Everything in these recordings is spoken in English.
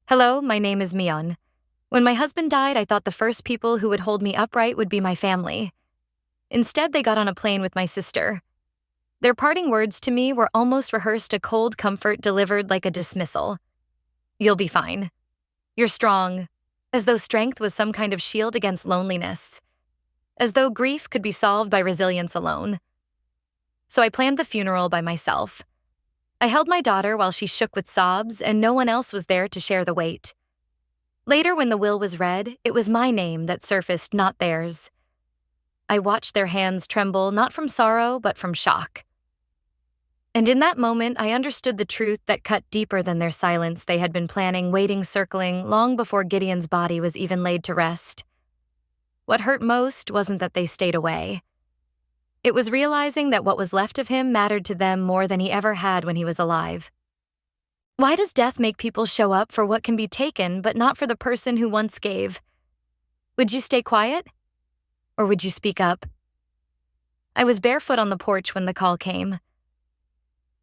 Hello, my name is Mion. When my husband died, I thought the first people who would hold me upright would be my family. Instead, they got on a plane with my sister. Their parting words to me were almost rehearsed a cold comfort delivered like a dismissal. You'll be fine. You're strong. As though strength was some kind of shield against loneliness. As though grief could be solved by resilience alone. So I planned the funeral by myself. I held my daughter while she shook with sobs, and no one else was there to share the weight. Later, when the will was read, it was my name that surfaced, not theirs. I watched their hands tremble, not from sorrow, but from shock. And in that moment, I understood the truth that cut deeper than their silence they had been planning, waiting, circling, long before Gideon's body was even laid to rest. What hurt most wasn't that they stayed away. It was realizing that what was left of him mattered to them more than he ever had when he was alive. Why does death make people show up for what can be taken, but not for the person who once gave? Would you stay quiet? Or would you speak up? I was barefoot on the porch when the call came.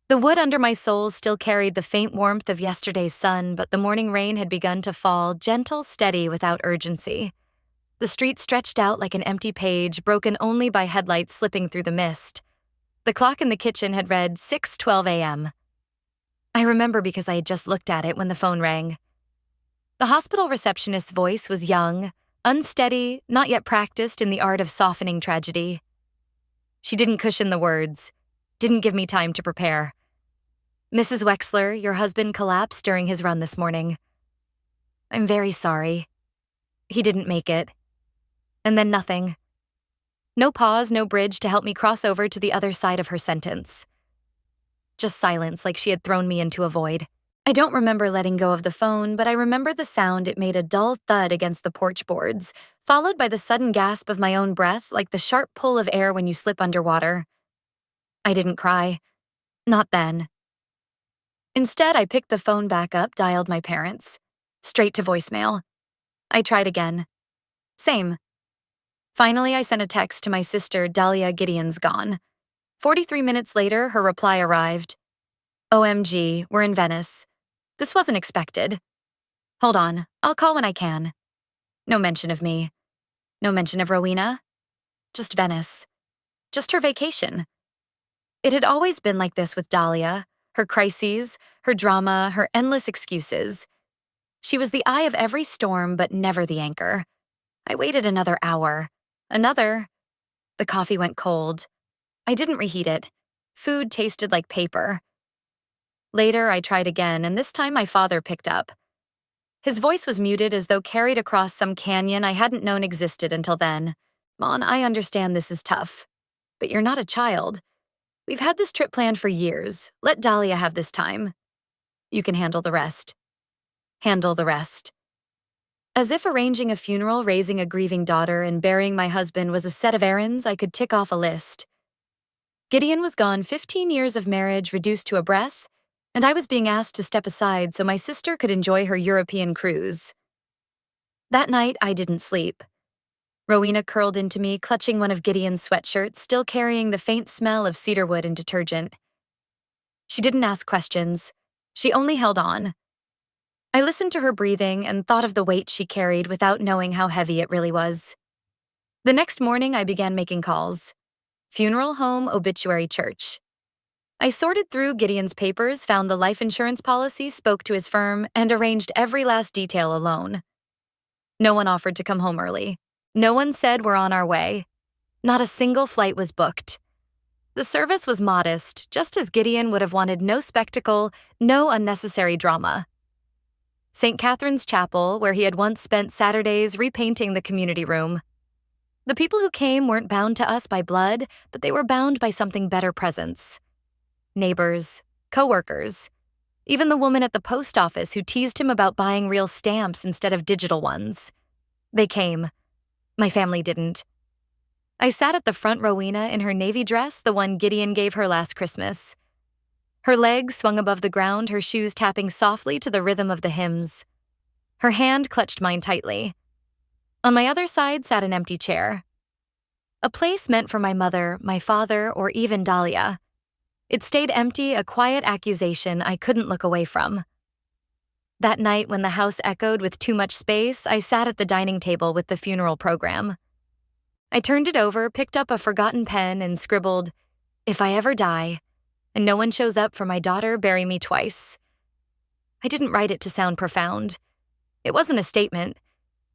The wood under my soles still carried the faint warmth of yesterday's sun, but the morning rain had begun to fall, gentle, steady, without urgency. The street stretched out like an empty page, broken only by headlights slipping through the mist. The clock in the kitchen had read 6:12 a.m. I remember because I had just looked at it when the phone rang. The hospital receptionist's voice was young, unsteady, not yet practiced in the art of softening tragedy. She didn't cushion the words, didn't give me time to prepare. Mrs. Wexler, your husband collapsed during his run this morning. I'm very sorry. He didn't make it. And then nothing. No pause, no bridge to help me cross over to the other side of her sentence. Just silence, like she had thrown me into a void. I don't remember letting go of the phone, but I remember the sound it made, a dull thud against the porch boards, followed by the sudden gasp of my own breath, like the sharp pull of air when you slip underwater. I didn't cry. Not then. Instead, I picked the phone back up, dialed my parents. Straight to voicemail. I tried again. Same. Finally, I sent a text to my sister, Dahlia. Gideon's gone. 43 minutes later, her reply arrived. OMG, we're in Venice. This wasn't expected. Hold on, I'll call when I can. No mention of me. No mention of Rowena. Just Venice. Just her vacation. It had always been like this with Dahlia, her crises, her drama, her endless excuses. She was the eye of every storm, but never the anchor. I waited another hour. Another. The coffee went cold. I didn't reheat it. Food tasted like paper. Later, I tried again, and this time my father picked up. His voice was muted, as though carried across some canyon I hadn't known existed until then. Mon, I understand this is tough. But you're not a child. We've had this trip planned for years. Let Dahlia have this time. You can handle the rest. Handle the rest. As if arranging a funeral, raising a grieving daughter, and burying my husband was a set of errands I could tick off a list. Gideon was gone, 15 years of marriage reduced to a breath, and I was being asked to step aside so my sister could enjoy her European cruise. That night, I didn't sleep. Rowena curled into me, clutching one of Gideon's sweatshirts, still carrying the faint smell of cedarwood and detergent. She didn't ask questions. She only held on. I listened to her breathing and thought of the weight she carried without knowing how heavy it really was. The next morning, I began making calls. Funeral home, obituary church. I sorted through Gideon's papers, found the life insurance policy, spoke to his firm, and arranged every last detail alone. No one offered to come home early. No one said we're on our way. Not a single flight was booked. The service was modest, just as Gideon would have wanted. No spectacle, no unnecessary drama. St. Catherine's Chapel, where he had once spent Saturdays repainting the community room. The people who came weren't bound to us by blood, but they were bound by something better: presence. Neighbors, co-workers, even the woman at the post office who teased him about buying real stamps instead of digital ones. They came. My family didn't. I sat at the front, Rowena in her navy dress, the one Gideon gave her last Christmas. Her legs swung above the ground, her shoes tapping softly to the rhythm of the hymns. Her hand clutched mine tightly. On my other side sat an empty chair. A place meant for my mother, my father, or even Dahlia. It stayed empty, a quiet accusation I couldn't look away from. That night, when the house echoed with too much space, I sat at the dining table with the funeral program. I turned it over, picked up a forgotten pen, and scribbled, "If I ever die, and no one shows up for my daughter, bury me twice." I didn't write it to sound profound. It wasn't a statement.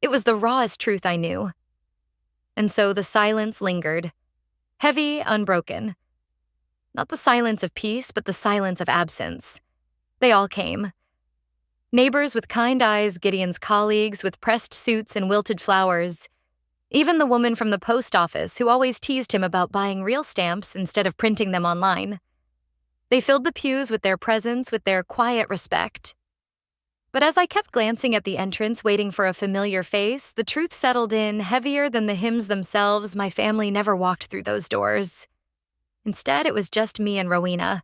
It was the rawest truth I knew. And so the silence lingered, heavy, unbroken. Not the silence of peace, but the silence of absence. They all came. Neighbors with kind eyes, Gideon's colleagues with pressed suits and wilted flowers. Even the woman from the post office who always teased him about buying real stamps instead of printing them online. They filled the pews with their presence, with their quiet respect. But as I kept glancing at the entrance, waiting for a familiar face, the truth settled in, heavier than the hymns themselves. My family never walked through those doors. Instead, it was just me and Rowena.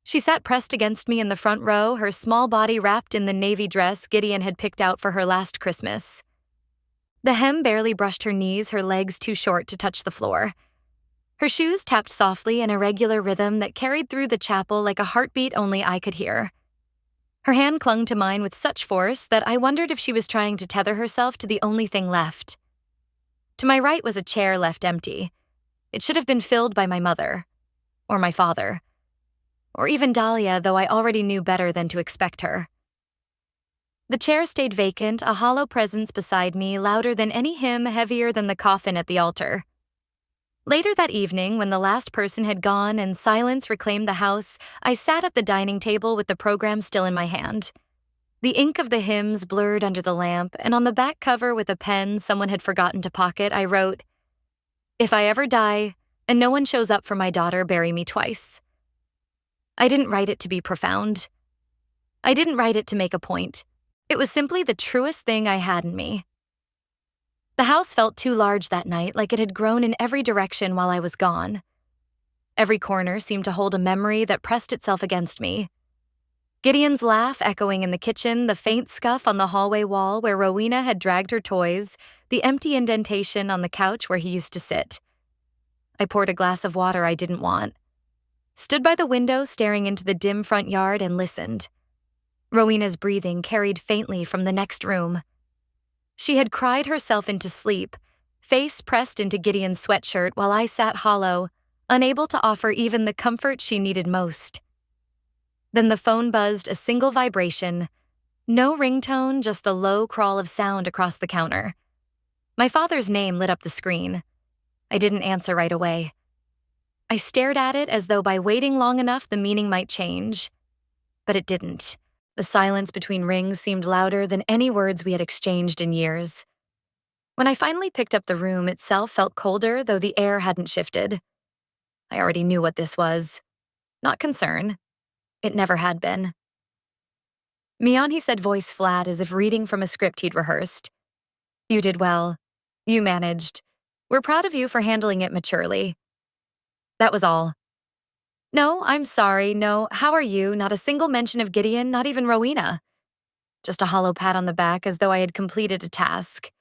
She sat pressed against me in the front row, her small body wrapped in the navy dress Gideon had picked out for her last Christmas. The hem barely brushed her knees, her legs too short to touch the floor. Her shoes tapped softly in a regular rhythm that carried through the chapel like a heartbeat only I could hear. Her hand clung to mine with such force that I wondered if she was trying to tether herself to the only thing left. To my right was a chair left empty. It should have been filled by my mother, or my father, or even Dahlia, though I already knew better than to expect her. The chair stayed vacant, a hollow presence beside me, louder than any hymn, heavier than the coffin at the altar. Later that evening, when the last person had gone and silence reclaimed the house, I sat at the dining table with the program still in my hand. The ink of the hymns blurred under the lamp, and on the back cover with a pen someone had forgotten to pocket, I wrote, "If I ever die, and no one shows up for my daughter, bury me twice." I didn't write it to be profound. I didn't write it to make a point. It was simply the truest thing I had in me. The house felt too large that night, like it had grown in every direction while I was gone. Every corner seemed to hold a memory that pressed itself against me. Gideon's laugh echoing in the kitchen, the faint scuff on the hallway wall where Rowena had dragged her toys, the empty indentation on the couch where he used to sit. I poured a glass of water I didn't want, stood by the window staring into the dim front yard and listened. Rowena's breathing carried faintly from the next room. She had cried herself into sleep, face pressed into Gideon's sweatshirt while I sat hollow, unable to offer even the comfort she needed most. Then the phone buzzed a single vibration. No ringtone, just the low crawl of sound across the counter. My father's name lit up the screen. I didn't answer right away. I stared at it as though by waiting long enough the meaning might change. But it didn't. The silence between rings seemed louder than any words we had exchanged in years. When I finally picked up the room itself felt colder, though the air hadn't shifted. I already knew what this was. Not concern. It never had been. Mian, he said, voice flat as if reading from a script he'd rehearsed. "You did well. You managed. We're proud of you for handling it maturely." That was all. "No, I'm sorry, no, how are you?" Not a single mention of Gideon, not even Rowena. Just a hollow pat on the back as though I had completed a task.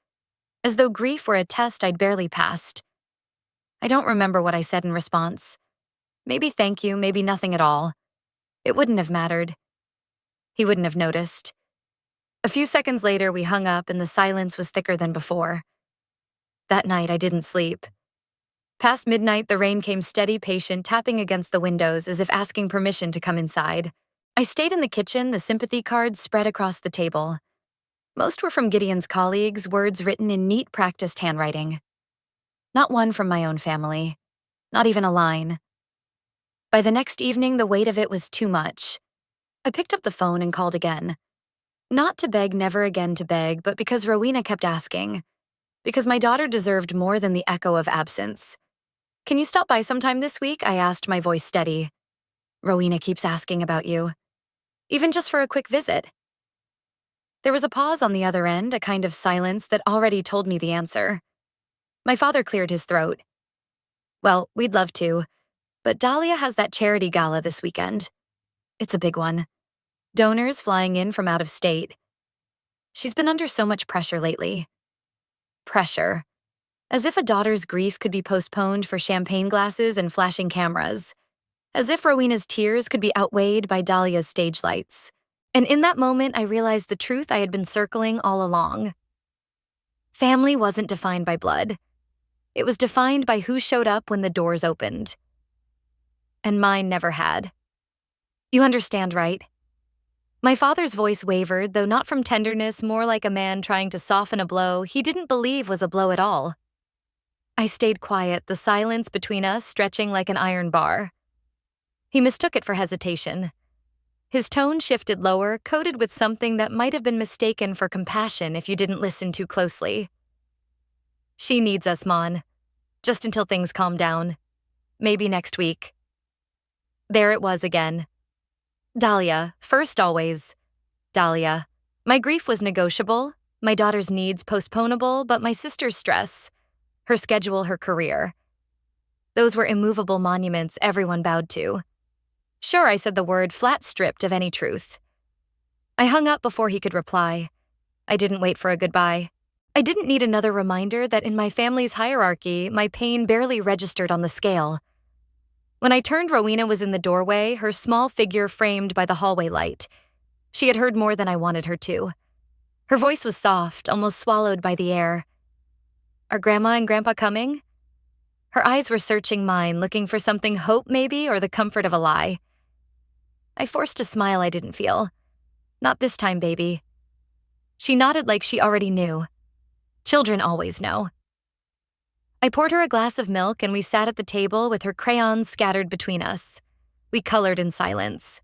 As though grief were a test I'd barely passed. I don't remember what I said in response. Maybe thank you, maybe nothing at all. It wouldn't have mattered. He wouldn't have noticed. A few seconds later, we hung up and the silence was thicker than before. That night, I didn't sleep. Past midnight, the rain came steady, patient, tapping against the windows as if asking permission to come inside. I stayed in the kitchen, the sympathy cards spread across the table. Most were from Gideon's colleagues, words written in neat, practiced handwriting. Not one from my own family. Not even a line. By the next evening, the weight of it was too much. I picked up the phone and called again. Not to beg, never again to beg, but because Rowena kept asking. Because my daughter deserved more than the echo of absence. "Can you stop by sometime this week?" I asked, my voice steady. "Rowena keeps asking about you. Even just for a quick visit." There was a pause on the other end, a kind of silence that already told me the answer. My father cleared his throat. "Well, we'd love to, but Dahlia has that charity gala this weekend. It's a big one. Donors flying in from out of state. She's been under so much pressure lately." Pressure. As if a daughter's grief could be postponed for champagne glasses and flashing cameras. As if Rowena's tears could be outweighed by Dahlia's stage lights. And in that moment, I realized the truth I had been circling all along. Family wasn't defined by blood. It was defined by who showed up when the doors opened. And mine never had. You understand, right? My father's voice wavered, though not from tenderness, more like a man trying to soften a blow he didn't believe was a blow at all. I stayed quiet, the silence between us stretching like an iron bar. He mistook it for hesitation. His tone shifted lower, coated with something that might have been mistaken for compassion if you didn't listen too closely. She needs us, Mon. Just until things calm down. Maybe next week. There it was again. Dahlia, first always. Dahlia. My grief was negotiable, my daughter's needs postponable, but my sister's stress, her schedule, her career. Those were immovable monuments everyone bowed to. Sure, I said the word, flat stripped of any truth. I hung up before he could reply. I didn't wait for a goodbye. I didn't need another reminder that in my family's hierarchy, my pain barely registered on the scale. When I turned, Rowena was in the doorway, her small figure framed by the hallway light. She had heard more than I wanted her to. Her voice was soft, almost swallowed by the air. Are Grandma and Grandpa coming? Her eyes were searching mine, looking for something hope maybe, or the comfort of a lie. I forced a smile I didn't feel. Not this time, baby. She nodded like she already knew. Children always know. I poured her a glass of milk and we sat at the table with her crayons scattered between us. We colored in silence.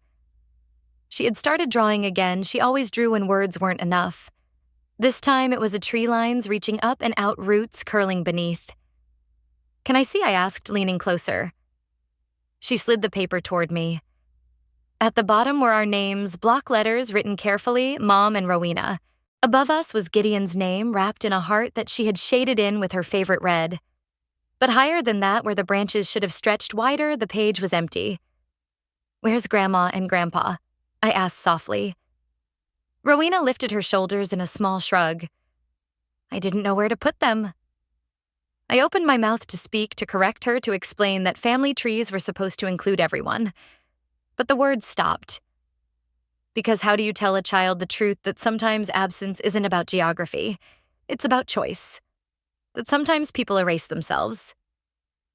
She had started drawing again. She always drew when words weren't enough. This time it was a tree lines reaching up and out, roots curling beneath. Can I see? I asked, leaning closer. She slid the paper toward me. At the bottom were our names, block letters written carefully, Mom and Rowena. Above us was Gideon's name wrapped in a heart that she had shaded in with her favorite red. But higher than that, where the branches should have stretched wider, the page was empty. Where's Grandma and Grandpa? I asked softly. Rowena lifted her shoulders in a small shrug. I didn't know where to put them. I opened my mouth to speak, to correct her, to explain that family trees were supposed to include everyone. But the words stopped. Because how do you tell a child the truth that sometimes absence isn't about geography? It's about choice. That sometimes people erase themselves.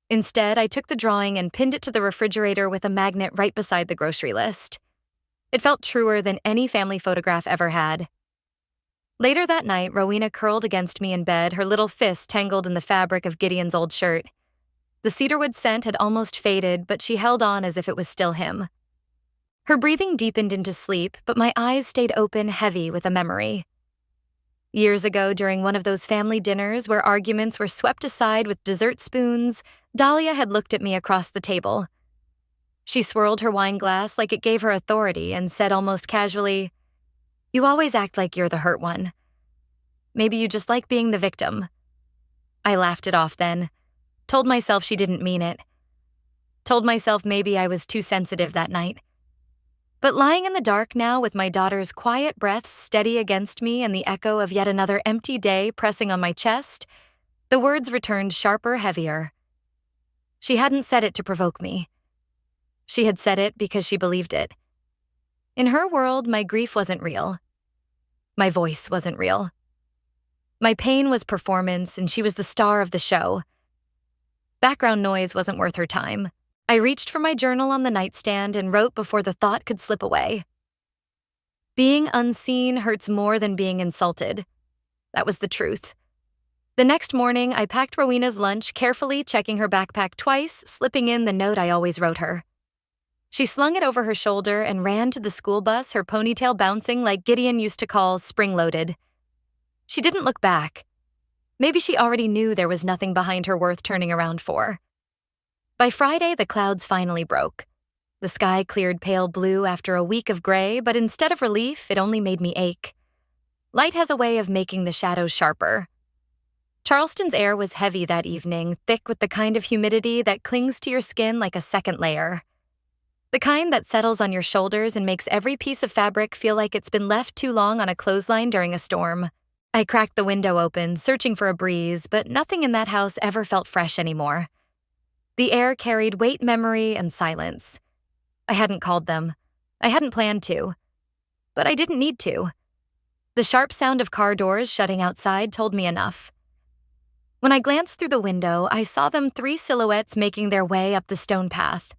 Instead, I took the drawing and pinned it to the refrigerator with a magnet right beside the grocery list. It felt truer than any family photograph ever had. Later that night, Rowena curled against me in bed, her little fist tangled in the fabric of Gideon's old shirt. The cedarwood scent had almost faded, but she held on as if it was still him. Her breathing deepened into sleep, but my eyes stayed open, heavy with a memory. Years ago, during one of those family dinners where arguments were swept aside with dessert spoons, Dahlia had looked at me across the table. She swirled her wine glass like it gave her authority and said almost casually, You always act like you're the hurt one. Maybe you just like being the victim. I laughed it off then. Told myself she didn't mean it. Told myself maybe I was too sensitive that night. But lying in the dark now with my daughter's quiet breaths steady against me and the echo of yet another empty day pressing on my chest, the words returned sharper, heavier. She hadn't said it to provoke me. She had said it because she believed it. In her world, my grief wasn't real. My voice wasn't real. My pain was performance, and she was the star of the show. Background noise wasn't worth her time. I reached for my journal on the nightstand and wrote before the thought could slip away. Being unseen hurts more than being insulted. That was the truth. The next morning, I packed Rowena's lunch, carefully checking her backpack twice, slipping in the note I always wrote her. She slung it over her shoulder and ran to the school bus, her ponytail bouncing like Gideon used to call spring-loaded. She didn't look back. Maybe she already knew there was nothing behind her worth turning around for. By Friday, the clouds finally broke. The sky cleared pale blue after a week of gray, but instead of relief, it only made me ache. Light has a way of making the shadows sharper. Charleston's air was heavy that evening, thick with the kind of humidity that clings to your skin like a second layer. The kind that settles on your shoulders and makes every piece of fabric feel like it's been left too long on a clothesline during a storm. I cracked the window open, searching for a breeze, but nothing in that house ever felt fresh anymore. The air carried weight, memory, and silence. I hadn't called them. I hadn't planned to. but I didn't need to. The sharp sound of car doors shutting outside told me enough. When I glanced through the window, I saw them 3 silhouettes making their way up the stone path.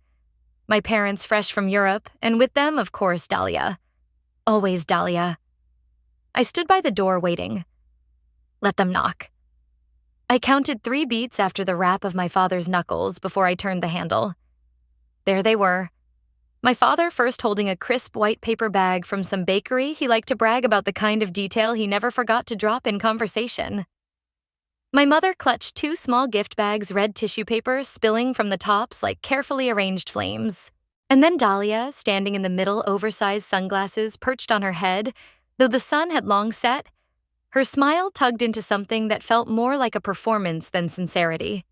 My parents fresh from Europe, and with them, of course, Dahlia. Always Dahlia. I stood by the door waiting. Let them knock. I counted 3 beats after the rap of my father's knuckles before I turned the handle. There they were. My father first holding a crisp white paper bag from some bakery he liked to brag about the kind of detail he never forgot to drop in conversation. My mother clutched 2 small gift bags, red tissue paper spilling from the tops like carefully arranged flames. And then Dahlia, standing in the middle, oversized sunglasses perched on her head, though the sun had long set, her smile tugged into something that felt more like a performance than sincerity.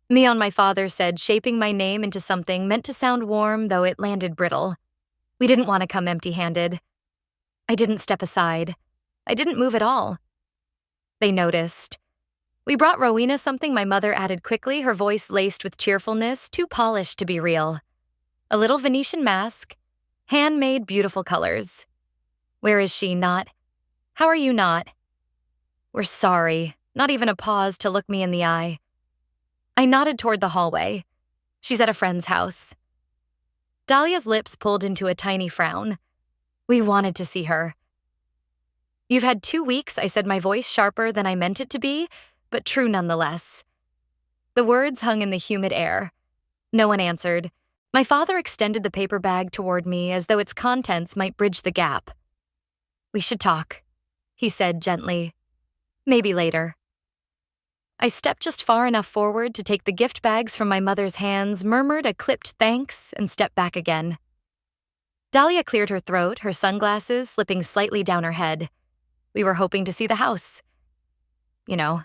Mion, my father said, shaping my name into something meant to sound warm, though it landed brittle. We didn't want to come empty-handed. I didn't step aside. I didn't move at all. They noticed. We brought Rowena something, my mother added quickly, her voice laced with cheerfulness, too polished to be real. A little Venetian mask. Handmade, beautiful colors. Where is she? Not. How are you not? We're sorry. Not even a pause to look me in the eye. I nodded toward the hallway. She's at a friend's house. Dahlia's lips pulled into a tiny frown. We wanted to see her. You've had 2 weeks, I said, my voice sharper than I meant it to be, but true nonetheless. The words hung in the humid air. No one answered. My father extended the paper bag toward me as though its contents might bridge the gap. We should talk, he said gently. Maybe later. I stepped just far enough forward to take the gift bags from my mother's hands, murmured a clipped thanks, and stepped back again. Dahlia cleared her throat, her sunglasses slipping slightly down her head. We were hoping to see the house. You know,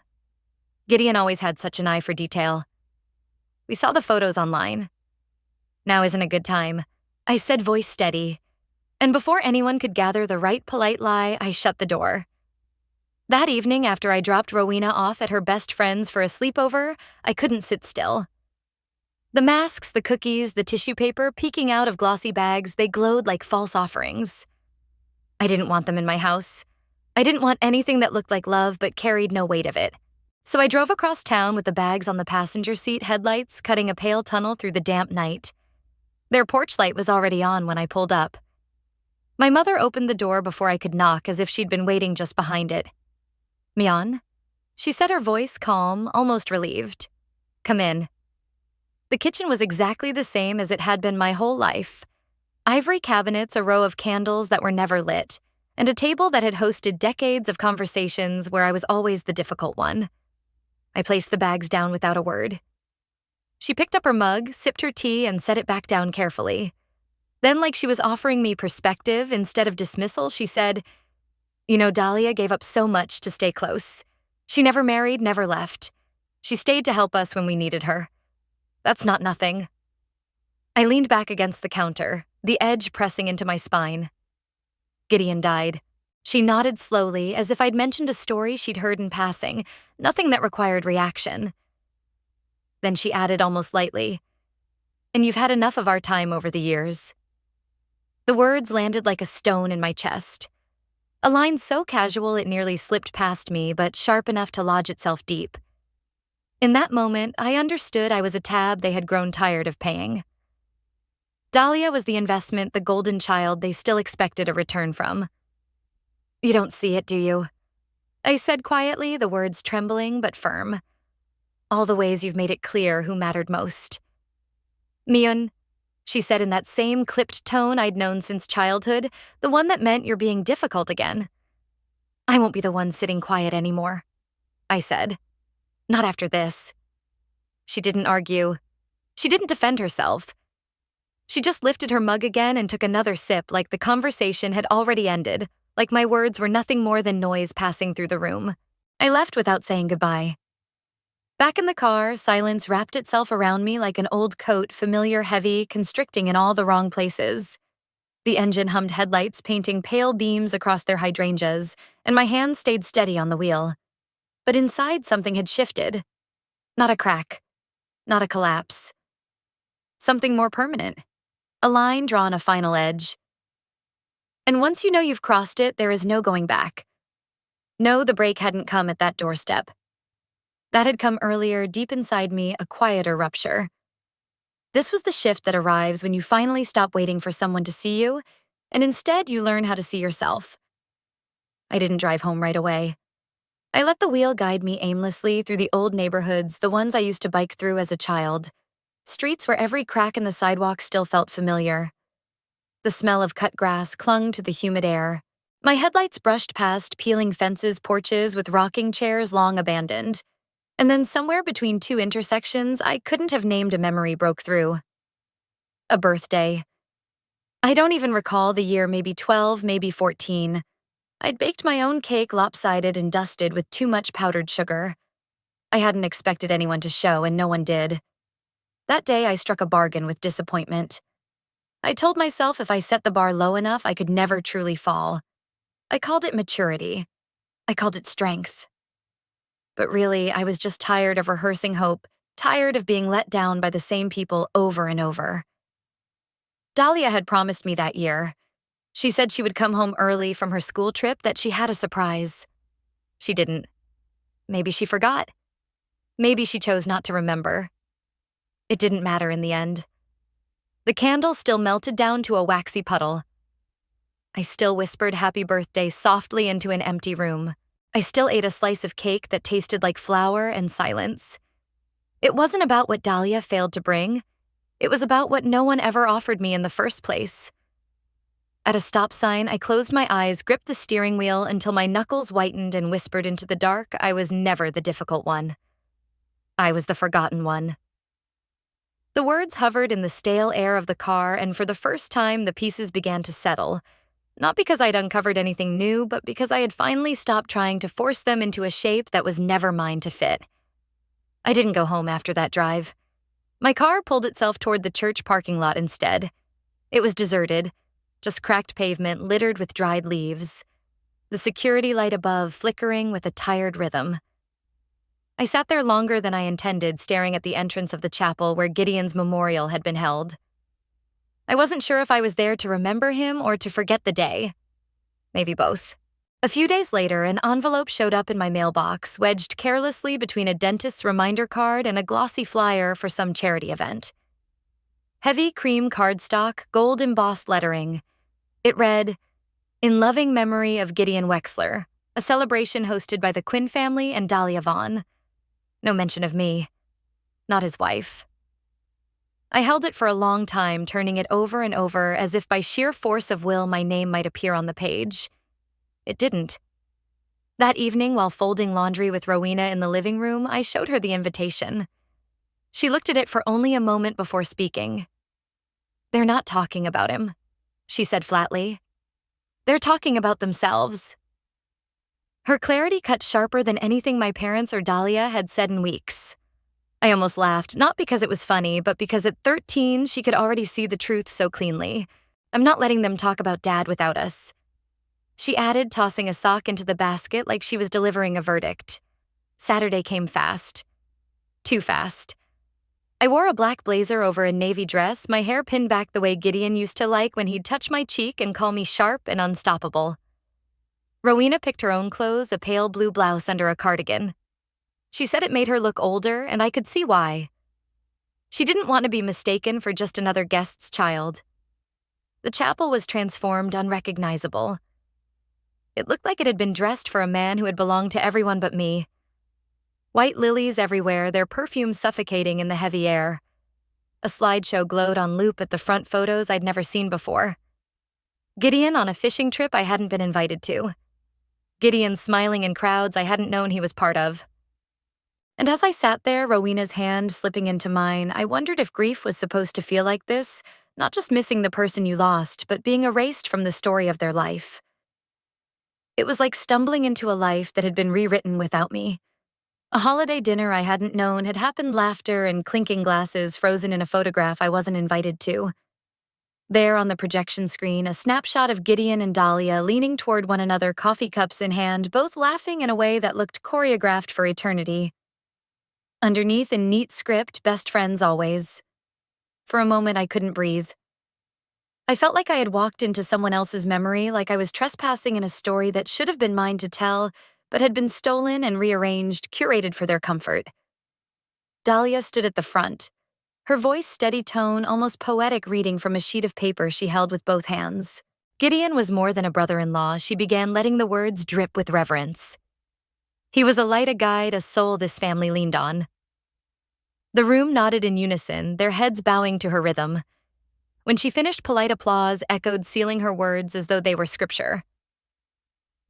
Gideon always had such an eye for detail. We saw the photos online. Now isn't a good time, I said, voice steady. And before anyone could gather the right polite lie, I shut the door. That evening, after I dropped Rowena off at her best friend's for a sleepover, I couldn't sit still. The masks, the cookies, the tissue paper peeking out of glossy bags, they glowed like false offerings. I didn't want them in my house. I didn't want anything that looked like love but carried no weight of it. So I drove across town with the bags on the passenger seat headlights cutting a pale tunnel through the damp night. Their porch light was already on when I pulled up. My mother opened the door before I could knock, as if she'd been waiting just behind it. Mion? She said, her voice calm, almost relieved. Come in. The kitchen was exactly the same as it had been my whole life. Ivory cabinets, a row of candles that were never lit, and a table that had hosted decades of conversations where I was always the difficult one. I placed the bags down without a word. She picked up her mug, sipped her tea, and set it back down carefully. Then, like she was offering me perspective instead of dismissal, she said, You know, Dahlia gave up so much to stay close. She never married, never left. She stayed to help us when we needed her. That's not nothing. I leaned back against the counter, the edge pressing into my spine. Gideon died. She nodded slowly, as if I'd mentioned a story she'd heard in passing, nothing that required reaction. Then she added almost lightly, And you've had enough of our time over the years. The words landed like a stone in my chest. A line so casual it nearly slipped past me, but sharp enough to lodge itself deep. In that moment, I understood I was a tab they had grown tired of paying. Dahlia was the investment, the golden child they still expected a return from. You don't see it, do you? I said quietly, the words trembling but firm. All the ways you've made it clear who mattered most. Mion, she said in that same clipped tone I'd known since childhood, the one that meant you're being difficult again. I won't be the one sitting quiet anymore, I said. Not after this. She didn't argue. She didn't defend herself. She just lifted her mug again and took another sip, like the conversation had already ended, like my words were nothing more than noise passing through the room. I left without saying goodbye. Back in the car, silence wrapped itself around me like an old coat, familiar, heavy, constricting in all the wrong places. The engine hummed headlights, painting pale beams across their hydrangeas, and my hand stayed steady on the wheel. But inside, something had shifted. Not a crack. Not a collapse. Something more permanent. A line drawn a final edge. And once you know you've crossed it, there is no going back. No, the break hadn't come at that doorstep. That had come earlier, deep inside me, a quieter rupture. This was the shift that arrives when you finally stop waiting for someone to see you, and instead you learn how to see yourself. I didn't drive home right away. I let the wheel guide me aimlessly through the old neighborhoods, the ones I used to bike through as a child. Streets where every crack in the sidewalk still felt familiar. The smell of cut grass clung to the humid air. My headlights brushed past peeling fences, porches with rocking chairs long abandoned. And then somewhere between two intersections I couldn't have named a memory broke through. A birthday. I don't even recall the year, maybe 12, maybe 14. I'd baked my own cake lopsided and dusted with too much powdered sugar. I hadn't expected anyone to show, and no one did. That day I struck a bargain with disappointment. I told myself if I set the bar low enough, I could never truly fall. I called it maturity. I called it strength. But really, I was just tired of rehearsing hope, tired of being let down by the same people over and over. Dahlia had promised me that year. She said she would come home early from her school trip, that she had a surprise. She didn't. Maybe she forgot. Maybe she chose not to remember. It didn't matter in the end. The candle still melted down to a waxy puddle. I still whispered happy birthday softly into an empty room. I still ate a slice of cake that tasted like flour and silence. It wasn't about what Dahlia failed to bring. It was about what no one ever offered me in the first place. At a stop sign, I closed my eyes, gripped the steering wheel until my knuckles whitened and whispered into the dark, I was never the difficult one. I was the forgotten one. The words hovered in the stale air of the car, and for the first time, the pieces began to settle. Not because I'd uncovered anything new, but because I had finally stopped trying to force them into a shape that was never mine to fit. I didn't go home after that drive. My car pulled itself toward the church parking lot instead. It was deserted, just cracked pavement littered with dried leaves. The security light above flickering with a tired rhythm. I sat there longer than I intended, staring at the entrance of the chapel where Gideon's memorial had been held. I wasn't sure if I was there to remember him or to forget the day. Maybe both. A few days later, an envelope showed up in my mailbox, wedged carelessly between a dentist's reminder card and a glossy flyer for some charity event. Heavy cream cardstock, gold-embossed lettering. It read, "In loving memory of Gideon Wexler, a celebration hosted by the Quinn family and Dahlia Vaughn." No mention of me. Not his wife. I held it for a long time, turning it over and over as if by sheer force of will my name might appear on the page. It didn't. That evening, while folding laundry with Rowena in the living room, I showed her the invitation. She looked at it for only a moment before speaking. "They're not talking about him," she said flatly. "They're talking about themselves." Her clarity cut sharper than anything my parents or Dahlia had said in weeks. I almost laughed, not because it was funny, but because at 13, she could already see the truth so cleanly. "I'm not letting them talk about Dad without us," she added, tossing a sock into the basket like she was delivering a verdict. Saturday came fast. Too fast. I wore a black blazer over a navy dress, my hair pinned back the way Gideon used to like when he'd touch my cheek and call me sharp and unstoppable. Rowena picked her own clothes, a pale blue blouse under a cardigan. She said it made her look older, and I could see why. She didn't want to be mistaken for just another guest's child. The chapel was transformed, unrecognizable. It looked like it had been dressed for a man who had belonged to everyone but me. White lilies everywhere, their perfume suffocating in the heavy air. A slideshow glowed on loop at the front photos I'd never seen before. Gideon on a fishing trip I hadn't been invited to. Gideon smiling in crowds I hadn't known he was part of. And as I sat there, Rowena's hand slipping into mine, I wondered if grief was supposed to feel like this, not just missing the person you lost, but being erased from the story of their life. It was like stumbling into a life that had been rewritten without me. A holiday dinner I hadn't known had happened, laughter and clinking glasses frozen in a photograph I wasn't invited to. There on the projection screen, a snapshot of Gideon and Dahlia leaning toward one another, coffee cups in hand, both laughing in a way that looked choreographed for eternity. Underneath in neat script, best friends always. For a moment I couldn't breathe. I felt like I had walked into someone else's memory, like I was trespassing in a story that should have been mine to tell, but had been stolen and rearranged, curated for their comfort. Dahlia stood at the front, her voice steady tone, almost poetic, reading from a sheet of paper she held with both hands. Gideon was more than a brother-in-law. She began letting the words drip with reverence. He was a light, a guide, a soul this family leaned on. The room nodded in unison, their heads bowing to her rhythm. When she finished, polite applause echoed, sealing her words as though they were scripture.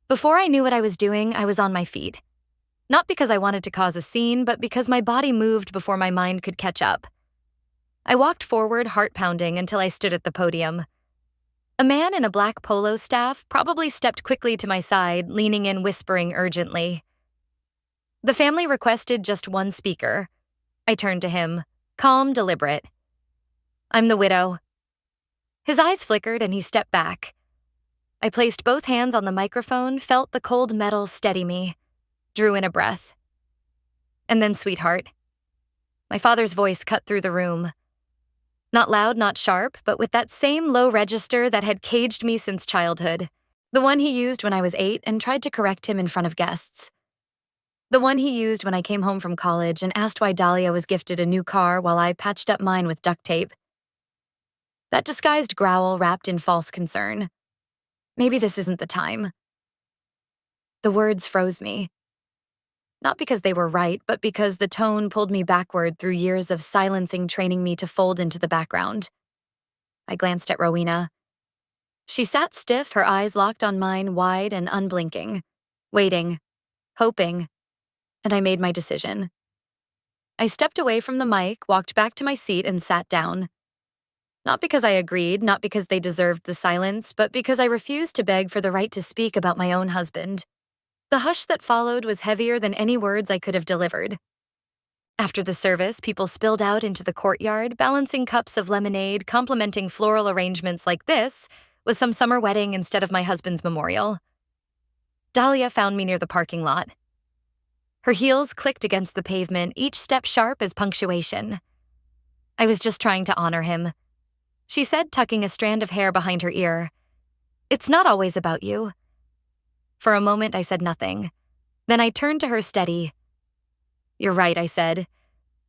Before I knew what I was doing, I was on my feet. Not because I wanted to cause a scene, but because my body moved before my mind could catch up. I walked forward, heart pounding, until I stood at the podium. A man in a black polo staff probably stepped quickly to my side, leaning in, whispering urgently. The family requested just one speaker. I turned to him, calm, deliberate. I'm the widow. His eyes flickered and he stepped back. I placed both hands on the microphone, felt the cold metal steady me, drew in a breath. And then, sweetheart. My father's voice cut through the room. Not loud, not sharp, but with that same low register that had caged me since childhood. The one he used when I was 8 and tried to correct him in front of guests. The one he used when I came home from college and asked why Dahlia was gifted a new car while I patched up mine with duct tape. That disguised growl wrapped in false concern. Maybe this isn't the time. The words froze me. Not because they were right, but because the tone pulled me backward through years of silencing, training me to fold into the background. I glanced at Rowena. She sat stiff, her eyes locked on mine, wide and unblinking, waiting, hoping, and I made my decision. I stepped away from the mic, walked back to my seat, and sat down. Not because I agreed, not because they deserved the silence, but because I refused to beg for the right to speak about my own husband. The hush that followed was heavier than any words I could have delivered. After the service, people spilled out into the courtyard, balancing cups of lemonade, complimenting floral arrangements like this was some summer wedding instead of my husband's memorial. Dahlia found me near the parking lot. Her heels clicked against the pavement, each step sharp as punctuation. I was just trying to honor him, she said, tucking a strand of hair behind her ear. It's not always about you. For a moment, I said nothing. Then I turned to her steady. You're right, I said.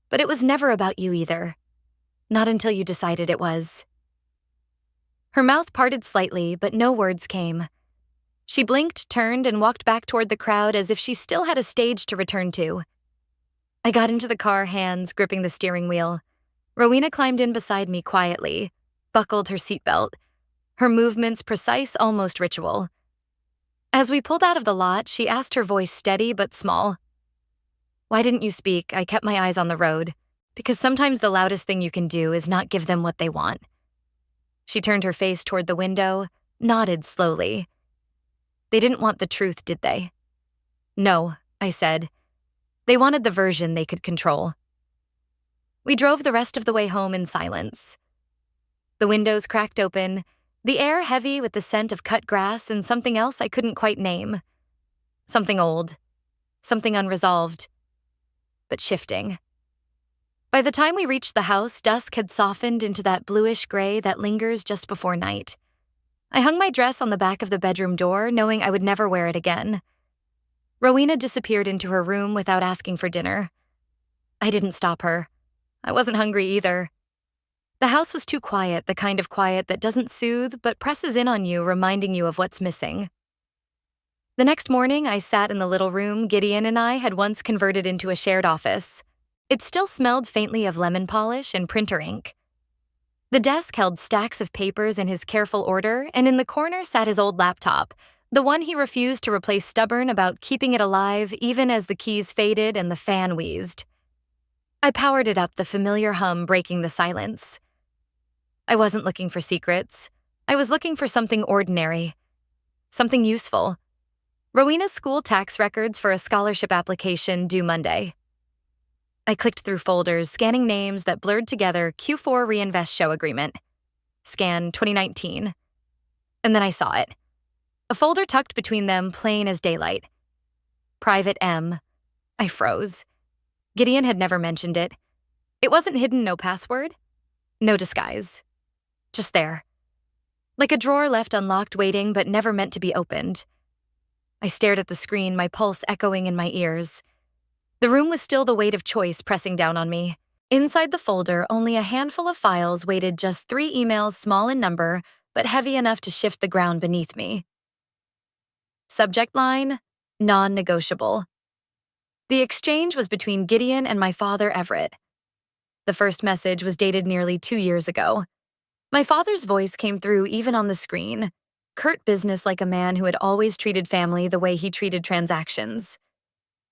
But it was never about you either. Not until you decided it was. Her mouth parted slightly, but no words came. She blinked, turned, and walked back toward the crowd as if she still had a stage to return to. I got into the car, hands gripping the steering wheel. Rowena climbed in beside me quietly, buckled her seatbelt, her movements precise, almost ritual. As we pulled out of the lot, she asked, her voice steady but small. Why didn't you speak? I kept my eyes on the road, because sometimes the loudest thing you can do is not give them what they want. She turned her face toward the window, nodded slowly. They didn't want the truth, did they? No, I said. They wanted the version they could control. We drove the rest of the way home in silence. The windows cracked open, the air heavy with the scent of cut grass and something else I couldn't quite name. Something old, something unresolved, but shifting. By the time we reached the house, dusk had softened into that bluish gray that lingers just before night. I hung my dress on the back of the bedroom door, knowing I would never wear it again. Rowena disappeared into her room without asking for dinner. I didn't stop her. I wasn't hungry either. The house was too quiet, the kind of quiet that doesn't soothe but presses in on you, reminding you of what's missing. The next morning, I sat in the little room Gideon and I had once converted into a shared office. It still smelled faintly of lemon polish and printer ink. The desk held stacks of papers in his careful order, and in the corner sat his old laptop, the one he refused to replace, stubborn about keeping it alive even as the keys faded and the fan wheezed. I powered it up, the familiar hum breaking the silence. I wasn't looking for secrets. I was looking for something ordinary, something useful. Rowena's school tax records for a scholarship application due Monday. I clicked through folders, scanning names that blurred together. Q4 Reinvest Show Agreement. Scan 2019. And then I saw it. A folder tucked between them, plain as daylight. Private M. I froze. Gideon had never mentioned it. It wasn't hidden, no password. No disguise. Just there. like a drawer left unlocked waiting but never meant to be opened. I stared at the screen, my pulse echoing in my ears. The room was still the weight of choice pressing down on me. Inside the folder, only a handful of files waited, just 3 emails, small in number, but heavy enough to shift the ground beneath me. Subject line, non-negotiable. The exchange was between Gideon and my father, Everett. The first message was dated nearly 2 years ago. My father's voice came through even on the screen, curt business like a man who had always treated family the way he treated transactions.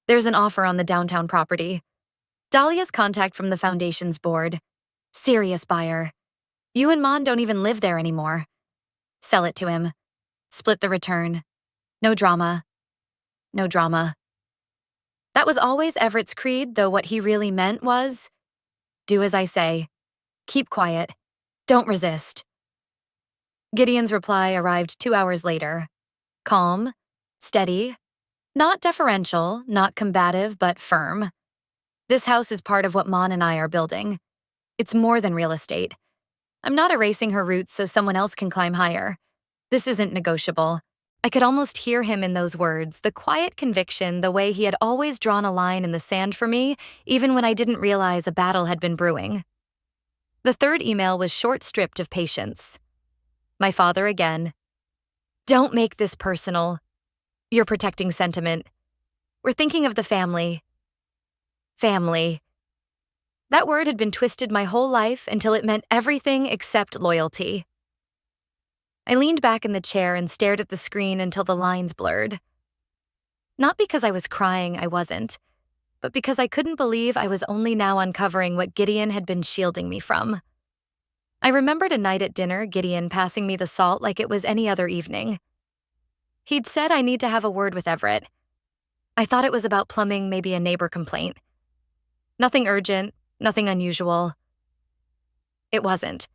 There's an offer on the downtown property. Dahlia's contact from the foundation's board. Serious buyer. You and Mon don't even live there anymore. Sell it to him. Split the return. No drama. No drama. That was always Everett's creed, though what he really meant was, do as I say. Keep quiet. Don't resist. Gideon's reply arrived 2 hours later. Calm, steady, not deferential, not combative, but firm. This house is part of what Mon and I are building. It's more than real estate. I'm not erasing her roots so someone else can climb higher. This isn't negotiable. I could almost hear him in those words, the quiet conviction, the way he had always drawn a line in the sand for me, even when I didn't realize a battle had been brewing. The third email was short, stripped of patience. My father again. Don't make this personal. You're protecting sentiment. We're thinking of the family. Family. That word had been twisted my whole life until it meant everything except loyalty. I leaned back in the chair and stared at the screen until the lines blurred. Not because I was crying, I wasn't, but because I couldn't believe I was only now uncovering what Gideon had been shielding me from. I remembered a night at dinner, Gideon passing me the salt like it was any other evening. He'd said I need to have a word with Everett. I thought it was about plumbing, maybe a neighbor complaint. Nothing urgent, nothing unusual. It wasn't.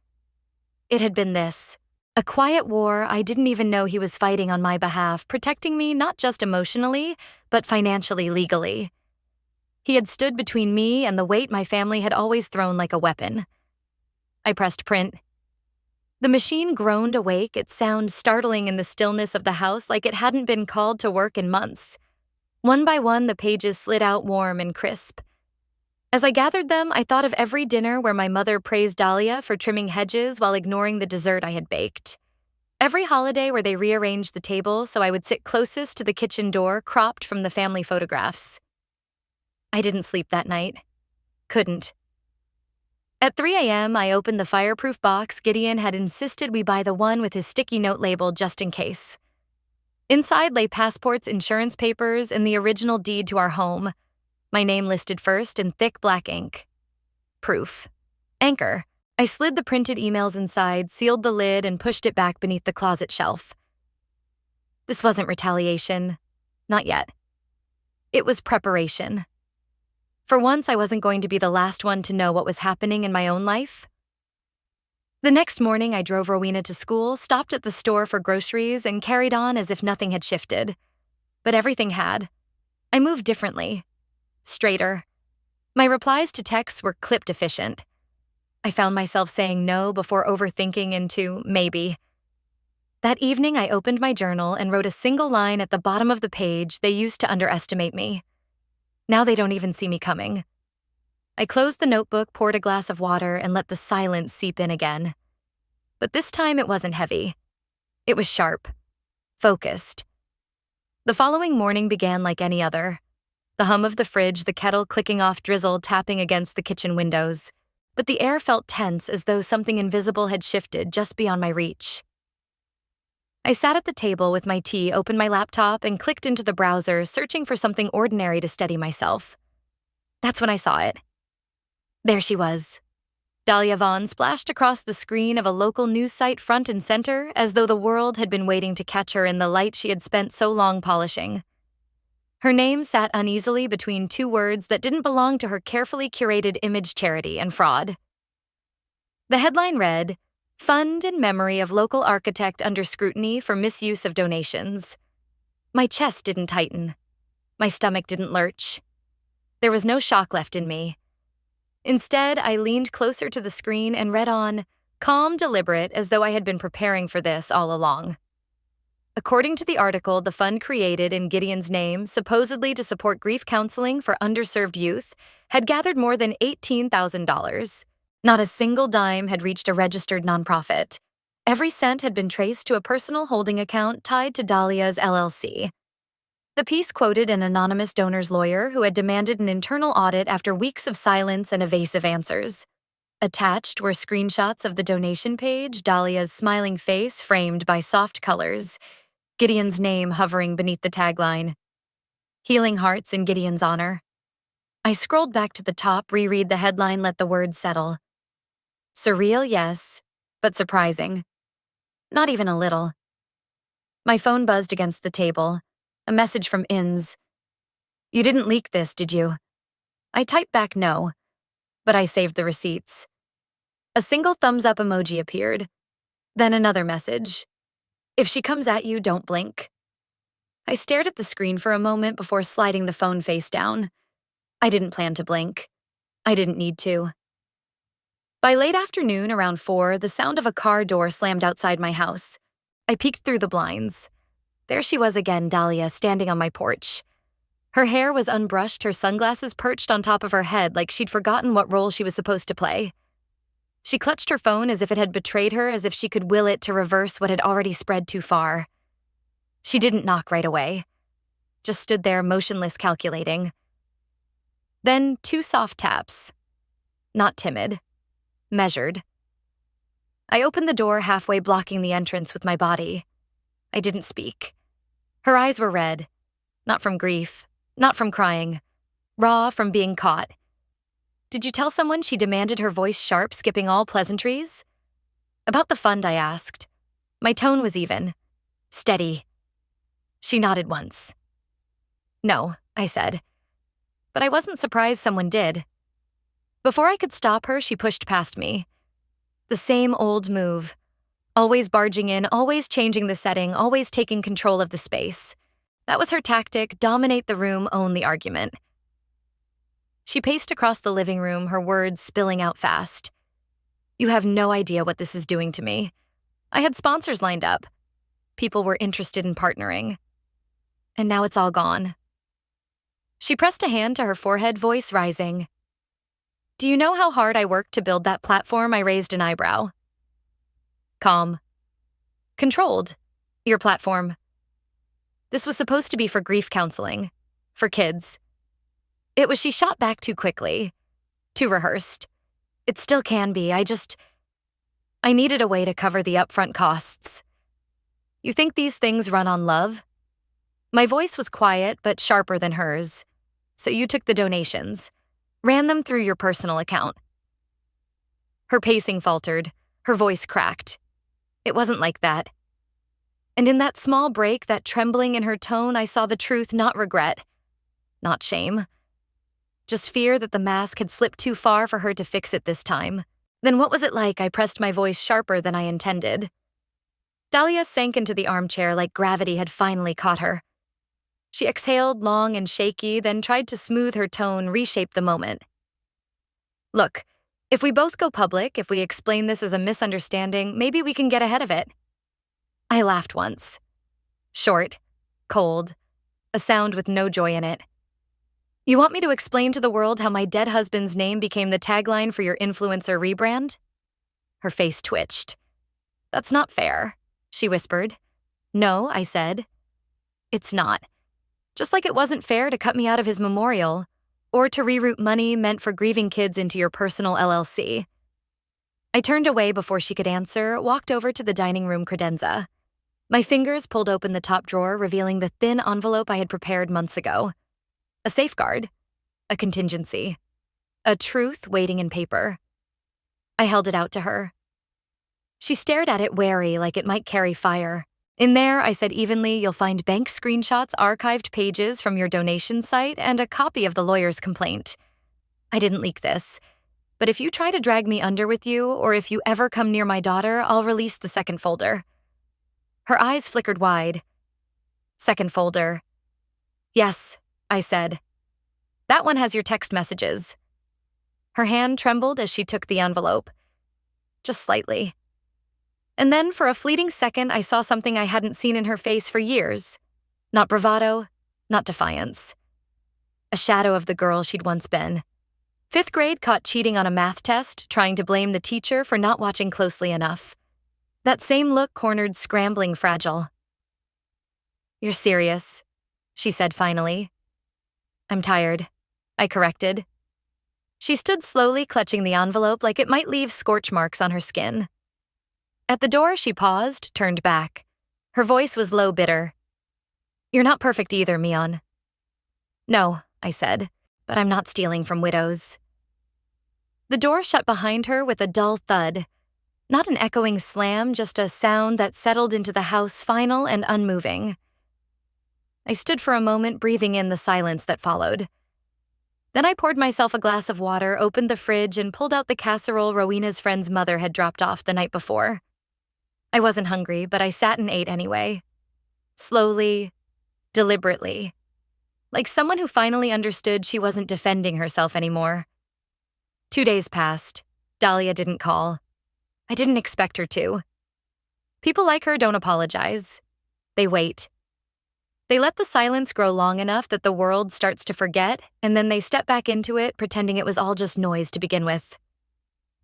It had been this. A quiet war I didn't even know he was fighting on my behalf, protecting me not just emotionally, but financially, legally. He had stood between me and the weight my family had always thrown like a weapon. I pressed print. The machine groaned awake, its sound startling in the stillness of the house like it hadn't been called to work in months. One by one, the pages slid out warm and crisp. As I gathered them, I thought of every dinner where my mother praised Dahlia for trimming hedges while ignoring the dessert I had baked. Every holiday where they rearranged the table so I would sit closest to the kitchen door, cropped from the family photographs. I didn't sleep that night. Couldn't. At 3 a.m., I opened the fireproof box Gideon had insisted we buy, the one with his sticky note label just in case. Inside lay passports, insurance papers, and the original deed to our home. My name listed first in thick black ink. Proof. Anchor. I slid the printed emails inside, sealed the lid, and pushed it back beneath the closet shelf. This wasn't retaliation. Not yet. It was preparation. For once, I wasn't going to be the last one to know what was happening in my own life. The next morning, I drove Rowena to school, stopped at the store for groceries, and carried on as if nothing had shifted. But everything had. I moved differently. Straighter. My replies to texts were clipped efficient. I found myself saying no before overthinking into maybe. That evening, I opened my journal and wrote a single line at the bottom of the page. They used to underestimate me. Now they don't even see me coming. I closed the notebook, poured a glass of water, and let the silence seep in again. But this time it wasn't heavy. It was sharp. Focused. The following morning began like any other. The hum of the fridge, the kettle clicking off drizzle tapping against the kitchen windows. But the air felt tense, as though something invisible had shifted just beyond my reach. I sat at the table with my tea, opened my laptop, and clicked into the browser, searching for something ordinary to steady myself. That's when I saw it. There she was. Dahlia Vaughn splashed across the screen of a local news site front and center, as though the world had been waiting to catch her in the light she had spent so long polishing. Her name sat uneasily between 2 words that didn't belong to her carefully curated image: charity and fraud. The headline read, "Fund in memory of local architect under scrutiny for misuse of donations." My chest didn't tighten. My stomach didn't lurch. There was no shock left in me. Instead, I leaned closer to the screen and read on, Calm, deliberate, as though I had been preparing for this all along. According to the article, the fund created in Gideon's name, supposedly to support grief counseling for underserved youth, had gathered more than $18,000. Not a single dime had reached a registered nonprofit. Every cent had been traced to a personal holding account tied to Dahlia's LLC. The piece quoted an anonymous donor's lawyer who had demanded an internal audit after weeks of silence and evasive answers. Attached were screenshots of the donation page, Dahlia's smiling face framed by soft colors, Gideon's name hovering beneath the tagline, "Healing Hearts in Gideon's Honor." I scrolled back to the top, reread the headline, let the words settle. Surreal, yes, but surprising. Not even a little. My phone buzzed against the table. A message from Inns. "You didn't leak this, did you?" I typed back no, but I saved the receipts. A single thumbs-up emoji appeared. Then another message. "If she comes at you, don't blink." I stared at the screen for a moment before sliding the phone face down. I didn't plan to blink. I didn't need to. By late afternoon, around 4, the sound of a car door slammed outside my house. I peeked through the blinds. There she was again, Dahlia, standing on my porch. Her hair was unbrushed, her sunglasses perched on top of her head like she'd forgotten what role she was supposed to play. She clutched her phone as if it had betrayed her, as if she could will it to reverse what had already spread too far. She didn't knock right away. Just stood there, motionless, calculating. Then 2 soft taps. Not timid. Measured. I opened the door, halfway blocking the entrance with my body. I didn't speak. Her eyes were red. Not from grief. Not from crying. Raw from being caught. "Did you tell someone?" She demanded, her voice sharp, skipping all pleasantries. "About the fund," I asked. My tone was even. Steady. She nodded once. "No," I said. But I wasn't surprised someone did. Before I could stop her, she pushed past me. The same old move. Always barging in, always changing the setting, always taking control of the space. That was her tactic: dominate the room, own the argument. She paced across the living room, her words spilling out fast. "You have no idea what this is doing to me. I had sponsors lined up. People were interested in partnering. And now it's all gone." She pressed a hand to her forehead, voice rising. "Do you know how hard I worked to build that platform?" I raised an eyebrow. Calm. "Controlled. Your platform. This was supposed to be for grief counseling. For kids." It was. She shot back too quickly. Too rehearsed. "It still can be. I needed a way to cover the upfront costs." "You think these things run on love?" My voice was quiet but sharper than hers. "So you took the donations. Ran them through your personal account." Her pacing faltered. Her voice cracked. "It wasn't like that." And in that small break, that trembling in her tone, I saw the truth, not regret. Not shame. Just fear that the mask had slipped too far for her to fix it this time. "Then what was it like?" I pressed my voice sharper than I intended. Dahlia sank into the armchair like gravity had finally caught her. She exhaled, long and shaky, then tried to smooth her tone, reshape the moment. "Look, if we both go public, if we explain this as a misunderstanding, maybe we can get ahead of it." I laughed once. Short, cold, a sound with no joy in it. "You want me to explain to the world how my dead husband's name became the tagline for your influencer rebrand?" Her face twitched. "That's not fair," she whispered. "No," I said. "It's not. Just like it wasn't fair to cut me out of his memorial, or to reroute money meant for grieving kids into your personal LLC." I turned away before she could answer, walked over to the dining room credenza. My fingers pulled open the top drawer, revealing the thin envelope I had prepared months ago. A safeguard. A contingency. A truth waiting in paper. I held it out to her. She stared at it, wary, like it might carry fire. "In there," I said evenly, "you'll find bank screenshots, archived pages from your donation site, and a copy of the lawyer's complaint. I didn't leak this. But if you try to drag me under with you, or if you ever come near my daughter, I'll release the second folder." Her eyes flickered wide. "Second folder." "Yes," I said. "That one has your text messages." Her hand trembled as she took the envelope. just slightly. And then, for a fleeting second, I saw something I hadn't seen in her face for years. Not bravado, not defiance. A shadow of the girl she'd once been. 5th grade caught cheating on a math test, trying to blame the teacher for not watching closely enough. That same look cornered scrambling Fragile. "You're serious," she said finally. "I'm tired," I corrected. She stood slowly, clutching the envelope like it might leave scorch marks on her skin. At the door, she paused, turned back. Her voice was low, bitter. "You're not perfect either, Mion." "No," I said, "but I'm not stealing from widows." The door shut behind her with a dull thud. Not an echoing slam, just a sound that settled into the house, final and unmoving. I stood for a moment, breathing in the silence that followed. Then I poured myself a glass of water, opened the fridge, and pulled out the casserole Rowena's friend's mother had dropped off the night before. I wasn't hungry, but I sat and ate anyway. Slowly, deliberately. Like someone who finally understood she wasn't defending herself anymore. 2 days passed. Dahlia didn't call. I didn't expect her to. People like her don't apologize. They wait. They let the silence grow long enough that the world starts to forget, and then they step back into it, pretending it was all just noise to begin with.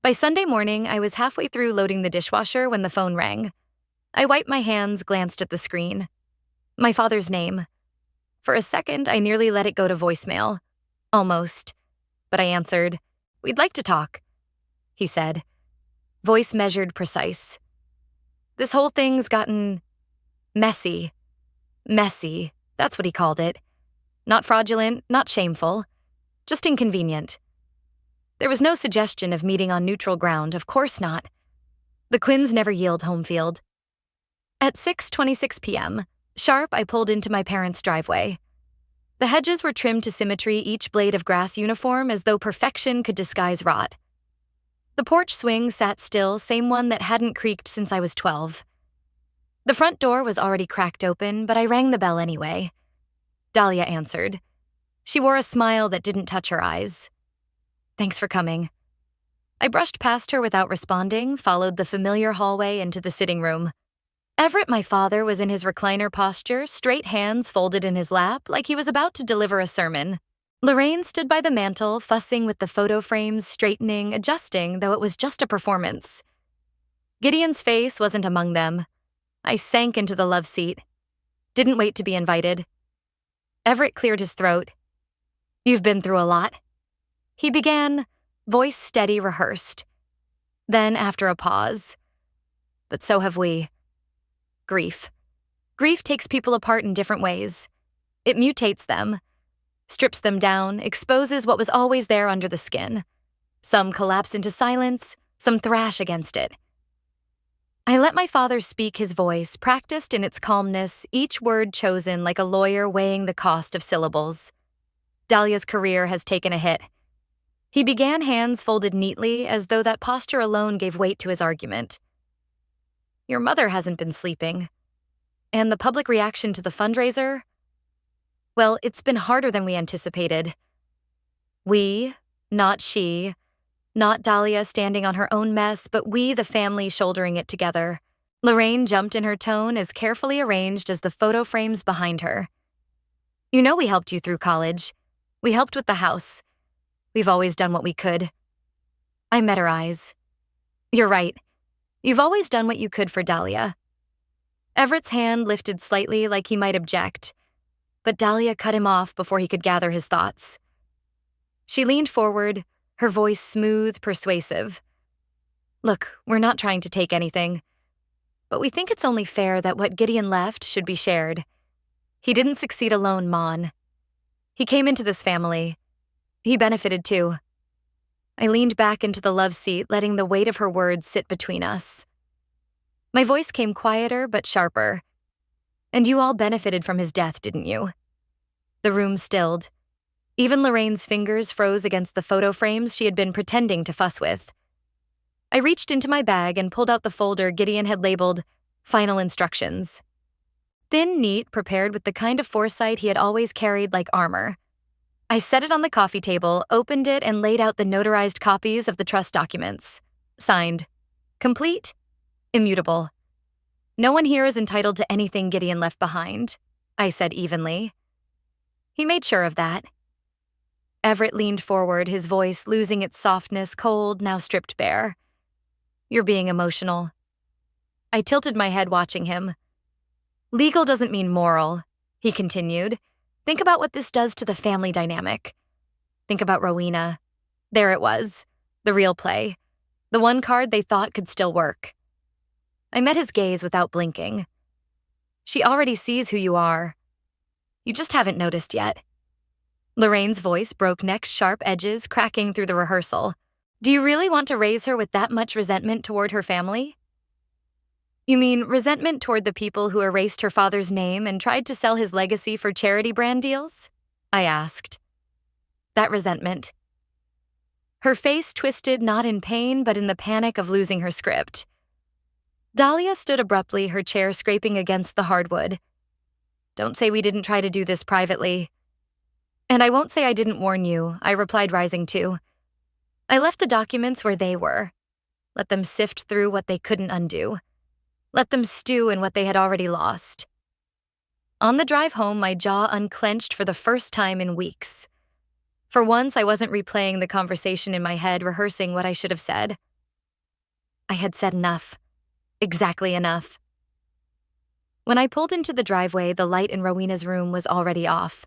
By Sunday morning, I was halfway through loading the dishwasher when the phone rang. I wiped my hands, glanced at the screen. My father's name. For a second, I nearly let it go to voicemail. Almost. But I answered. "We'd like to talk," he said. Voice measured, precise. "This whole thing's gotten messy. Messy, that's what he called it. Not fraudulent, not shameful. Just inconvenient. There was no suggestion of meeting on neutral ground, of course not. The Quinns never yield home field. At 6:26 p.m., sharp, I pulled into my parents' driveway. The hedges were trimmed to symmetry, each blade of grass uniform, as though perfection could disguise rot. The porch swing sat still, same one that hadn't creaked since I was 12. The front door was already cracked open, but I rang the bell anyway. Dahlia answered. She wore a smile that didn't touch her eyes. "Thanks for coming." I brushed past her without responding, followed the familiar hallway into the sitting room. Everett, my father, was in his recliner posture, straight hands folded in his lap, like he was about to deliver a sermon. Lorraine stood by the mantel, fussing with the photo frames, straightening, adjusting, though it was just a performance. Gideon's face wasn't among them. I sank into the love seat. Didn't wait to be invited. Everett cleared his throat. "You've been through a lot." He began, voice steady, rehearsed. Then, after a pause, "But so have we. Grief. Grief takes people apart in different ways. It mutates them, strips them down, exposes what was always there under the skin. Some collapse into silence, some thrash against it." I let my father speak, his voice, practiced in its calmness, each word chosen like a lawyer weighing the cost of syllables. Dahlia's career has taken a hit. He began, hands folded neatly, as though that posture alone gave weight to his argument. "Your mother hasn't been sleeping. And the public reaction to the fundraiser? Well, it's been harder than we anticipated. We, not she, not Dahlia standing on her own mess, but we, the family, shouldering it together." Lorraine jumped in her tone, as carefully arranged as the photo frames behind her. "You know we helped you through college. We helped with the house. We've always done what we could." I met her eyes. "You're right. You've always done what you could for Dahlia." Everett's hand lifted slightly like he might object, but Dahlia cut him off before he could gather his thoughts. She leaned forward, her voice smooth, persuasive. "Look, we're not trying to take anything, but we think it's only fair that what Gideon left should be shared. He didn't succeed alone, Mon. He came into this family. He benefited too." I leaned back into the love seat, letting the weight of her words sit between us. My voice came quieter but sharper. "And you all benefited from his death, didn't you?" The room stilled. Even Lorraine's fingers froze against the photo frames she had been pretending to fuss with. I reached into my bag and pulled out the folder Gideon had labeled Final Instructions. Thin, neat, prepared with the kind of foresight he had always carried like armor. I set it on the coffee table, opened it, and laid out the notarized copies of the trust documents. Signed, Complete, immutable. No one here is entitled to anything Gideon left behind, I said evenly. He made sure of that. Everett leaned forward, his voice losing its softness, cold, now stripped bare. You're being emotional. I tilted my head watching him. Legal doesn't mean moral, he continued. Think about what this does to the family dynamic. Think about Rowena. There it was, the real play, the one card they thought could still work. I met his gaze without blinking. She already sees who you are. You just haven't noticed yet. Lorraine's voice broke neck's sharp edges, cracking through the rehearsal. Do you really want to raise her with that much resentment toward her family? You mean resentment toward the people who erased her father's name and tried to sell his legacy for charity brand deals? I asked. That resentment. Her face twisted not in pain, but in the panic of losing her script. Dahlia stood abruptly, her chair scraping against the hardwood. Don't say we didn't try to do this privately. And I won't say I didn't warn you, I replied, rising too. I left the documents where they were. Let them sift through what they couldn't undo. Let them stew in what they had already lost. On the drive home, my jaw unclenched for the first time in weeks. For once, I wasn't replaying the conversation in my head, rehearsing what I should have said. I had said enough. Exactly enough. When I pulled into the driveway, the light in Rowena's room was already off.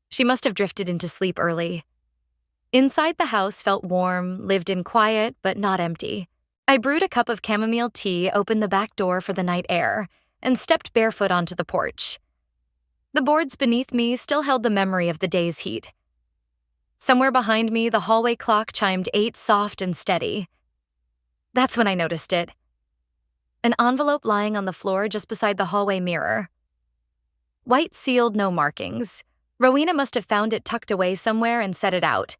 She must have drifted into sleep early. Inside, the house felt warm, lived in quiet, but not empty. I brewed a cup of chamomile tea, opened the back door for the night air, and stepped barefoot onto the porch. The boards beneath me still held the memory of the day's heat. Somewhere behind me, the hallway clock chimed 8, soft and steady. That's when I noticed it. An envelope lying on the floor just beside the hallway mirror. White sealed, no markings. Rowena must have found it tucked away somewhere and set it out.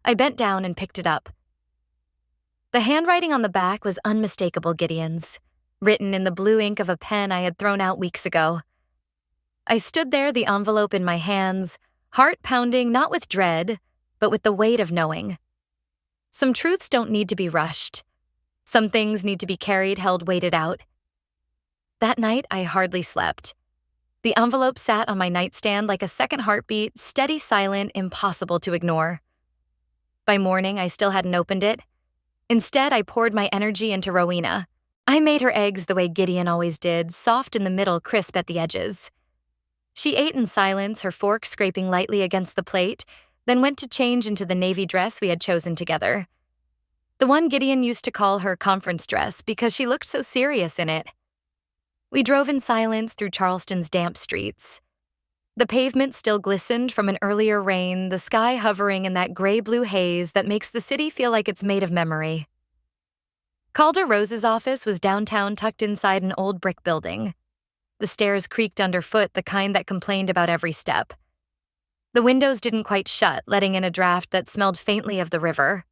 I bent down and picked it up. The handwriting on the back was unmistakable Gideon's, written in the blue ink of a pen I had thrown out weeks ago. I stood there, the envelope in my hands, heart pounding not with dread, but with the weight of knowing. Some truths don't need to be rushed. Some things need to be carried, held, waited out. That night, I hardly slept. The envelope sat on my nightstand like a second heartbeat, steady, silent, impossible to ignore. By morning, I still hadn't opened it. Instead, I poured my energy into Rowena. I made her eggs the way Gideon always did, soft in the middle, crisp at the edges. She ate in silence, her fork scraping lightly against the plate, then went to change into the navy dress we had chosen together. The one Gideon used to call her conference dress because she looked so serious in it. We drove in silence through Charleston's damp streets. The pavement still glistened from an earlier rain, the sky hovering in that gray-blue haze that makes the city feel like it's made of memory. Calder Rose's office was downtown, tucked inside an old brick building. The stairs creaked underfoot, the kind that complained about every step. The windows didn't quite shut, letting in a draft that smelled faintly of the river.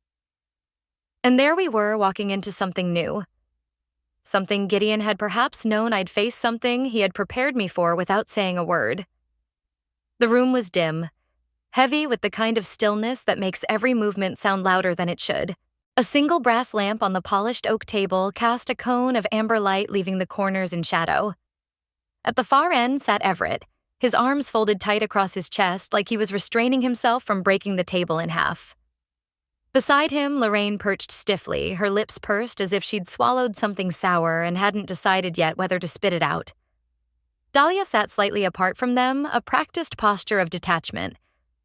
And there we were, walking into something new. Something Gideon had perhaps known I'd face, something he had prepared me for without saying a word. The room was dim, heavy with the kind of stillness that makes every movement sound louder than it should. A single brass lamp on the polished oak table cast a cone of amber light, leaving the corners in shadow. At the far end sat Everett, his arms folded tight across his chest like he was restraining himself from breaking the table in half. Beside him, Lorraine perched stiffly, her lips pursed as if she'd swallowed something sour and hadn't decided yet whether to spit it out. Dahlia sat slightly apart from them, a practiced posture of detachment,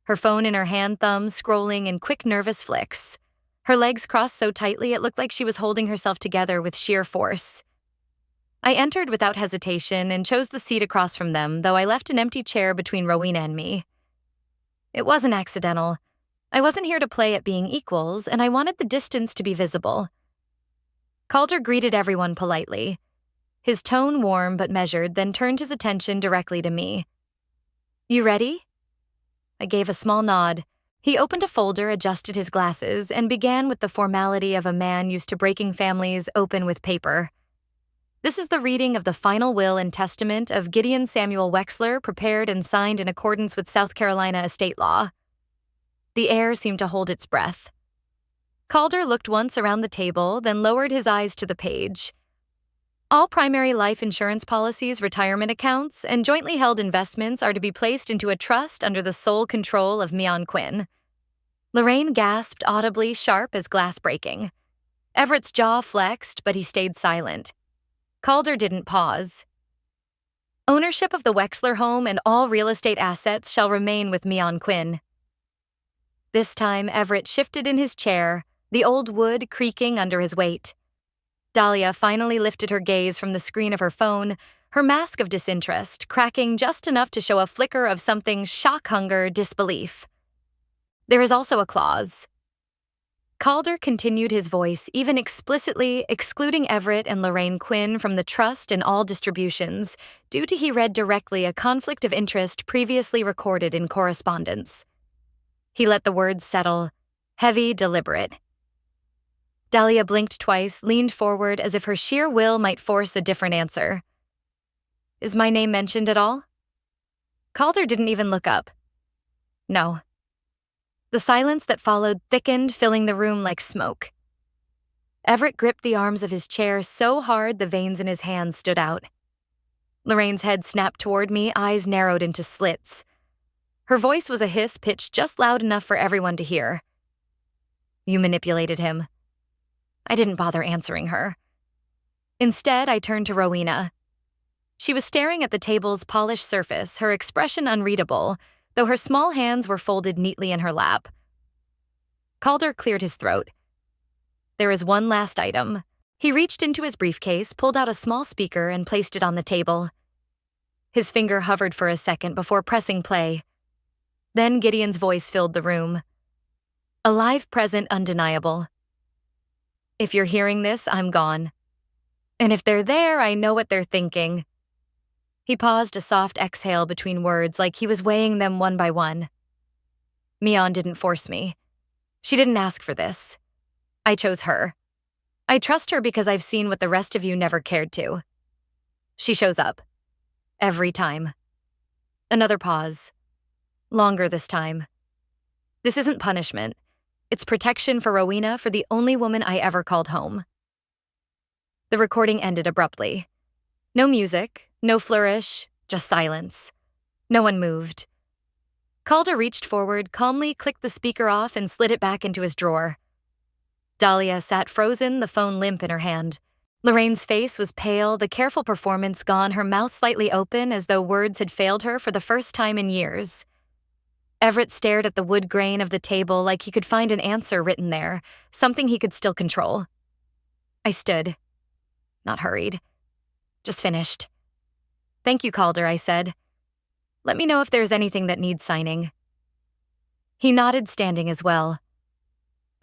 her phone in her hand, thumbs scrolling in quick, nervous flicks. Her legs crossed so tightly it looked like she was holding herself together with sheer force. I entered without hesitation and chose the seat across from them, though I left an empty chair between Rowena and me. It wasn't accidental. I wasn't here to play at being equals, and I wanted the distance to be visible. Calder greeted everyone politely. His tone warm but measured, then turned his attention directly to me. You ready? I gave a small nod. He opened a folder, adjusted his glasses, and began with the formality of a man used to breaking families open with paper. This is the reading of the final will and testament of Gideon Samuel Wexler, prepared and signed in accordance with South Carolina estate law. The air seemed to hold its breath. Calder looked once around the table, then lowered his eyes to the page. All primary life insurance policies, retirement accounts, and jointly held investments are to be placed into a trust under the sole control of Mion Quinn. Lorraine gasped audibly, sharp as glass breaking. Everett's jaw flexed, but he stayed silent. Calder didn't pause. Ownership of the Wexler home and all real estate assets shall remain with Mion Quinn. This time, Everett shifted in his chair, the old wood creaking under his weight. Dahlia finally lifted her gaze from the screen of her phone, her mask of disinterest cracking just enough to show a flicker of something shock-hunger disbelief. There is also a clause. Calder continued his voice, even explicitly excluding Everett and Lorraine Quinn from the trust and all distributions, due to he read directly a conflict of interest previously recorded in correspondence. He let the words settle, heavy, deliberate. Dahlia blinked twice, leaned forward as if her sheer will might force a different answer. Is my name mentioned at all? Calder didn't even look up. No. The silence that followed thickened, filling the room like smoke. Everett gripped the arms of his chair so hard the veins in his hands stood out. Lorraine's head snapped toward me, eyes narrowed into slits. Her voice was a hiss pitched just loud enough for everyone to hear. You manipulated him. I didn't bother answering her. Instead, I turned to Rowena. She was staring at the table's polished surface, her expression unreadable, though her small hands were folded neatly in her lap. Calder cleared his throat. There is one last item. He reached into his briefcase, pulled out a small speaker, and placed it on the table. His finger hovered for a second before pressing play. Then Gideon's voice filled the room. A live present undeniable. If you're hearing this, I'm gone. And if they're there, I know what they're thinking. He paused, a soft exhale between words, like he was weighing them one by one. Mion didn't force me. She didn't ask for this. I chose her. I trust her because I've seen what the rest of you never cared to. She shows up. Every time. Another pause. Longer this time. This isn't punishment. It's protection for Rowena, for the only woman I ever called home. The recording ended abruptly. No music, no flourish, just silence. No one moved. Calder reached forward, calmly clicked the speaker off, and slid it back into his drawer. Dahlia sat frozen, the phone limp in her hand. Lorraine's face was pale, the careful performance gone, her mouth slightly open as though words had failed her for the first time in years. Everett stared at the wood grain of the table like he could find an answer written there, something he could still control. I stood. Not hurried. Just finished. Thank you, Calder, I said. Let me know if there's anything that needs signing. He nodded, standing as well.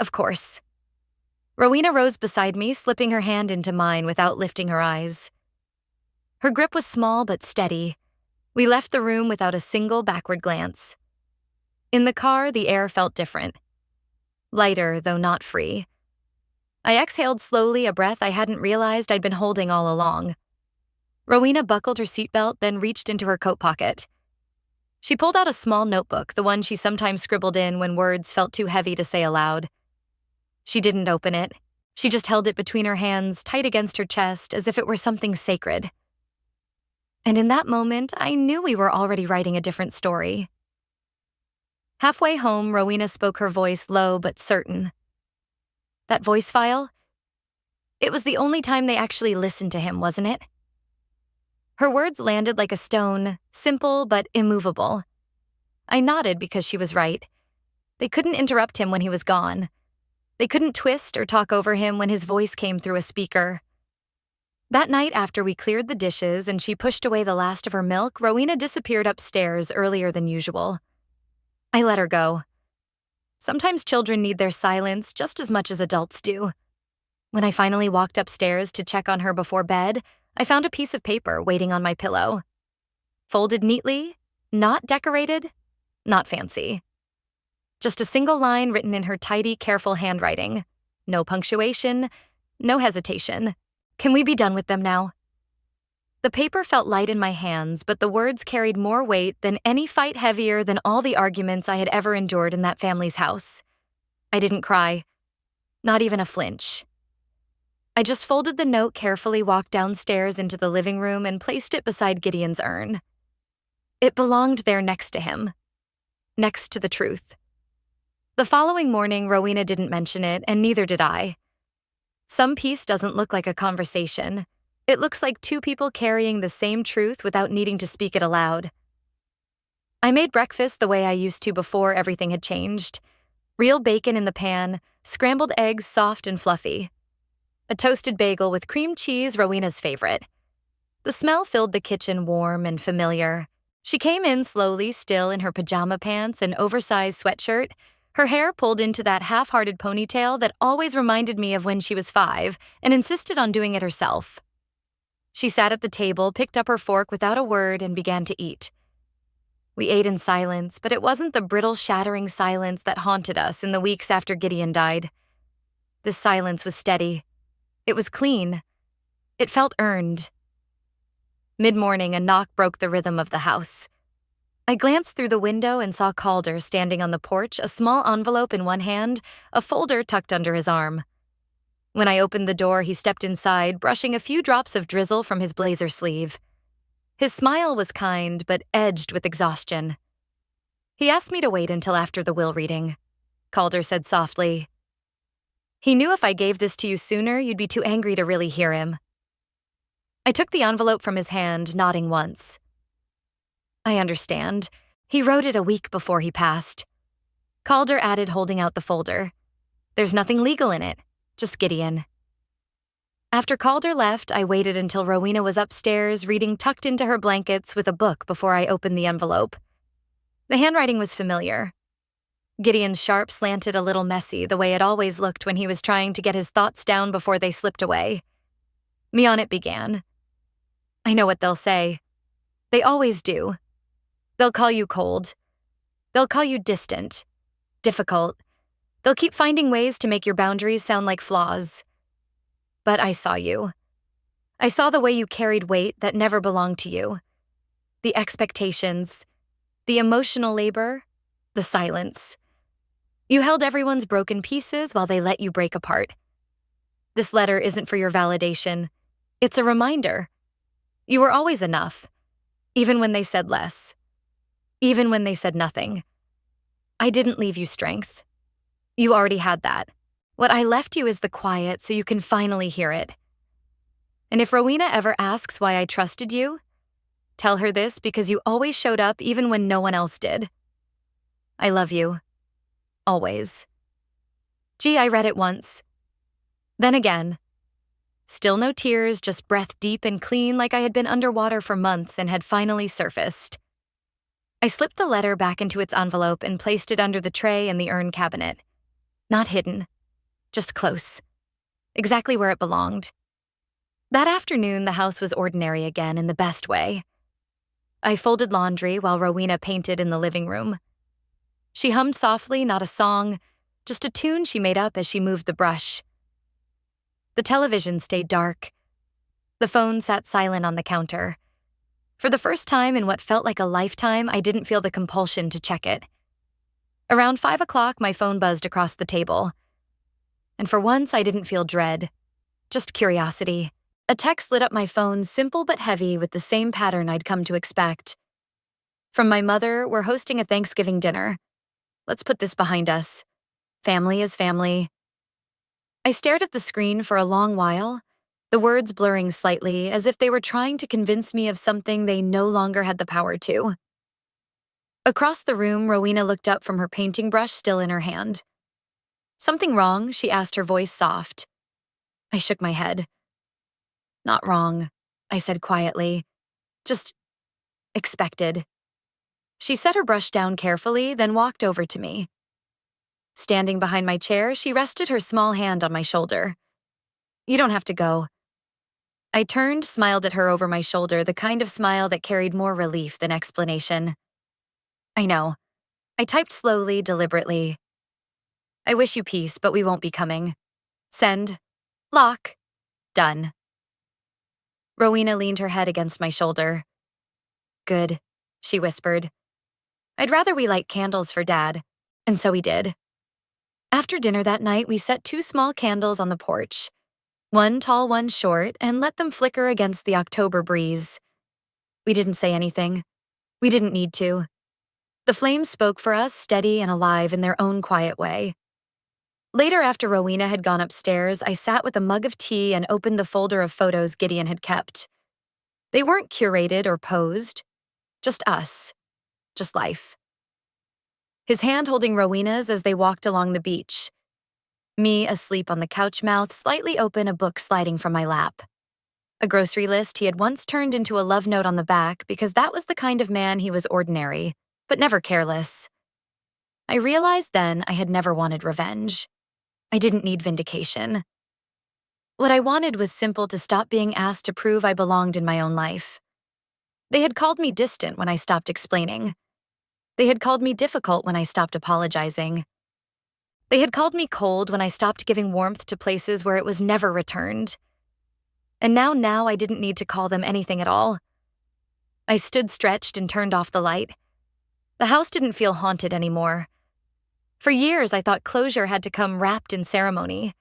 Of course. Rowena rose beside me, slipping her hand into mine without lifting her eyes. Her grip was small but steady. We left the room without a single backward glance. In the car, the air felt different. Lighter, though not free. I exhaled slowly, a breath I hadn't realized I'd been holding all along. Rowena buckled her seatbelt, then reached into her coat pocket. She pulled out a small notebook, the one she sometimes scribbled in when words felt too heavy to say aloud. She didn't open it. She just held it between her hands, tight against her chest, as if it were something sacred. And in that moment, I knew we were already writing a different story. Halfway home, Rowena spoke, her voice low but certain. That voice file? It was the only time they actually listened to him, wasn't it? Her words landed like a stone, simple but immovable. I nodded because she was right. They couldn't interrupt him when he was gone. They couldn't twist or talk over him when his voice came through a speaker. That night, after we cleared the dishes and she pushed away the last of her milk, Rowena disappeared upstairs earlier than usual. I let her go. Sometimes children need their silence just as much as adults do. When I finally walked upstairs to check on her before bed, I found a piece of paper waiting on my pillow. Folded neatly, not decorated, not fancy. Just a single line written in her tidy, careful handwriting. No punctuation, no hesitation. Can we be done with them now? The paper felt light in my hands, but the words carried more weight than any fight, heavier than all the arguments I had ever endured in that family's house. I didn't cry. Not even a flinch. I just folded the note carefully, walked downstairs into the living room, and placed it beside Gideon's urn. It belonged there next to him, next to the truth. The following morning, Rowena didn't mention it, and neither did I. Some peace doesn't look like a conversation. It looks like two people carrying the same truth without needing to speak it aloud. I made breakfast the way I used to before everything had changed. Real bacon in the pan, scrambled eggs soft and fluffy. A toasted bagel with cream cheese, Rowena's favorite. The smell filled the kitchen warm and familiar. She came in slowly, still in her pajama pants and oversized sweatshirt, her hair pulled into that half-hearted ponytail that always reminded me of when she was 5 and insisted on doing it herself. She sat at the table, picked up her fork without a word, and began to eat. We ate in silence, but it wasn't the brittle, shattering silence that haunted us in the weeks after Gideon died. This silence was steady. It was clean. It felt earned. Mid-morning, a knock broke the rhythm of the house. I glanced through the window and saw Calder standing on the porch, a small envelope in one hand, a folder tucked under his arm. When I opened the door, he stepped inside, brushing a few drops of drizzle from his blazer sleeve. His smile was kind, but edged with exhaustion. He asked me to wait until after the will reading. Calder said softly, "He knew if I gave this to you sooner, you'd be too angry to really hear him." I took the envelope from his hand, nodding once. "I understand. He wrote it a week before he passed." Calder added, holding out the folder. "There's nothing legal in it, just Gideon." After Calder left, I waited until Rowena was upstairs, reading tucked into her blankets with a book before I opened the envelope. The handwriting was familiar. Gideon's sharp slanted, a little messy, the way it always looked when he was trying to get his thoughts down before they slipped away. Me on it began. "I know what they'll say. They always do. They'll call you cold. They'll call you distant, difficult. They'll keep finding ways to make your boundaries sound like flaws. But I saw you. I saw the way you carried weight that never belonged to you. The expectations, the emotional labor, the silence. You held everyone's broken pieces while they let you break apart. This letter isn't for your validation. It's a reminder. You were always enough, even when they said less. Even when they said nothing. I didn't leave you strength. You already had that. What I left you is the quiet so you can finally hear it. And if Rowena ever asks why I trusted you, tell her this because you always showed up even when no one else did. I love you. Always." Gee, I read it once. Then again. Still no tears, just breath deep and clean like I had been underwater for months and had finally surfaced. I slipped the letter back into its envelope and placed it under the tray in the urn cabinet. Not hidden, just close. Exactly where it belonged. That afternoon, the house was ordinary again in the best way. I folded laundry while Rowena painted in the living room. She hummed softly, not a song, just a tune she made up as she moved the brush. The television stayed dark. The phone sat silent on the counter. For the first time in what felt like a lifetime, I didn't feel the compulsion to check it. Around 5 o'clock, my phone buzzed across the table. And for once, I didn't feel dread, just curiosity. A text lit up my phone, simple but heavy, with the same pattern I'd come to expect. From my mother, "We're hosting a Thanksgiving dinner. Let's put this behind us. Family is family." I stared at the screen for a long while, the words blurring slightly, as if they were trying to convince me of something they no longer had the power to. Across the room, Rowena looked up from her painting brush still in her hand. "Something wrong?" she asked, her voice soft. I shook my head. "Not wrong," I said quietly. "Just expected." She set her brush down carefully, then walked over to me. Standing behind my chair, she rested her small hand on my shoulder. "You don't have to go." I turned, smiled at her over my shoulder, the kind of smile that carried more relief than explanation. "I know." I typed slowly, deliberately. "I wish you peace, but we won't be coming. Send. Lock. Done." Rowena leaned her head against my shoulder. "Good," she whispered. "I'd rather we light candles for Dad." And so we did. After dinner that night, we set 2 small candles on the porch, one tall, one short, and let them flicker against the October breeze. We didn't say anything. We didn't need to. The flames spoke for us, steady and alive in their own quiet way. Later, after Rowena had gone upstairs, I sat with a mug of tea and opened the folder of photos Gideon had kept. They weren't curated or posed, just us, just life. His hand holding Rowena's as they walked along the beach. Me asleep on the couch, mouth slightly open, a book sliding from my lap. A grocery list he had once turned into a love note on the back because that was the kind of man he was, ordinary, but never careless. I realized then I had never wanted revenge. I didn't need vindication. What I wanted was simple: to stop being asked to prove I belonged in my own life. They had called me distant when I stopped explaining. They had called me difficult when I stopped apologizing. They had called me cold when I stopped giving warmth to places where it was never returned. And now I didn't need to call them anything at all. I stood stretched and turned off the light. The house didn't feel haunted anymore. For years, I thought closure had to come wrapped in ceremony,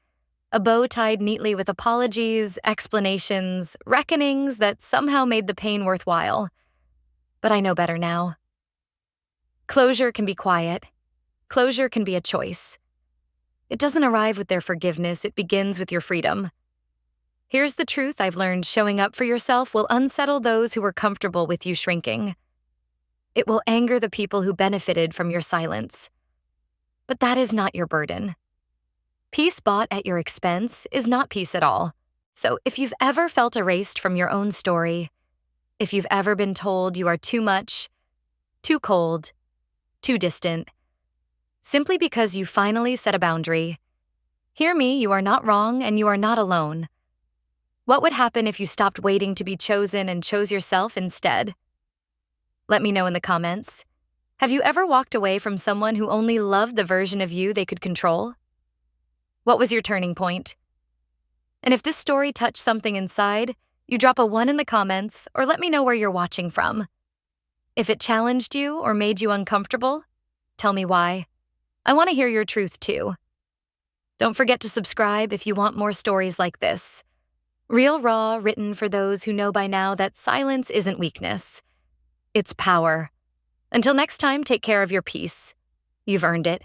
a bow tied neatly with apologies, explanations, reckonings that somehow made the pain worthwhile. But I know better now. Closure can be quiet. Closure can be a choice. It doesn't arrive with their forgiveness, it begins with your freedom. Here's the truth I've learned: showing up for yourself will unsettle those who were comfortable with you shrinking. It will anger the people who benefited from your silence. But that is not your burden. Peace bought at your expense is not peace at all. So if you've ever felt erased from your own story, if you've ever been told you are too much, too cold, too distant, simply because you finally set a boundary, hear me, you are not wrong and you are not alone. What would happen if you stopped waiting to be chosen and chose yourself instead? Let me know in the comments. Have you ever walked away from someone who only loved the version of you they could control? What was your turning point? And if this story touched something inside, you drop a 1 in the comments or let me know where you're watching from. If it challenged you or made you uncomfortable, tell me why. I want to hear your truth too. Don't forget to subscribe if you want more stories like this. Real, raw, written for those who know by now that silence isn't weakness. It's power. Until next time, take care of your peace. You've earned it.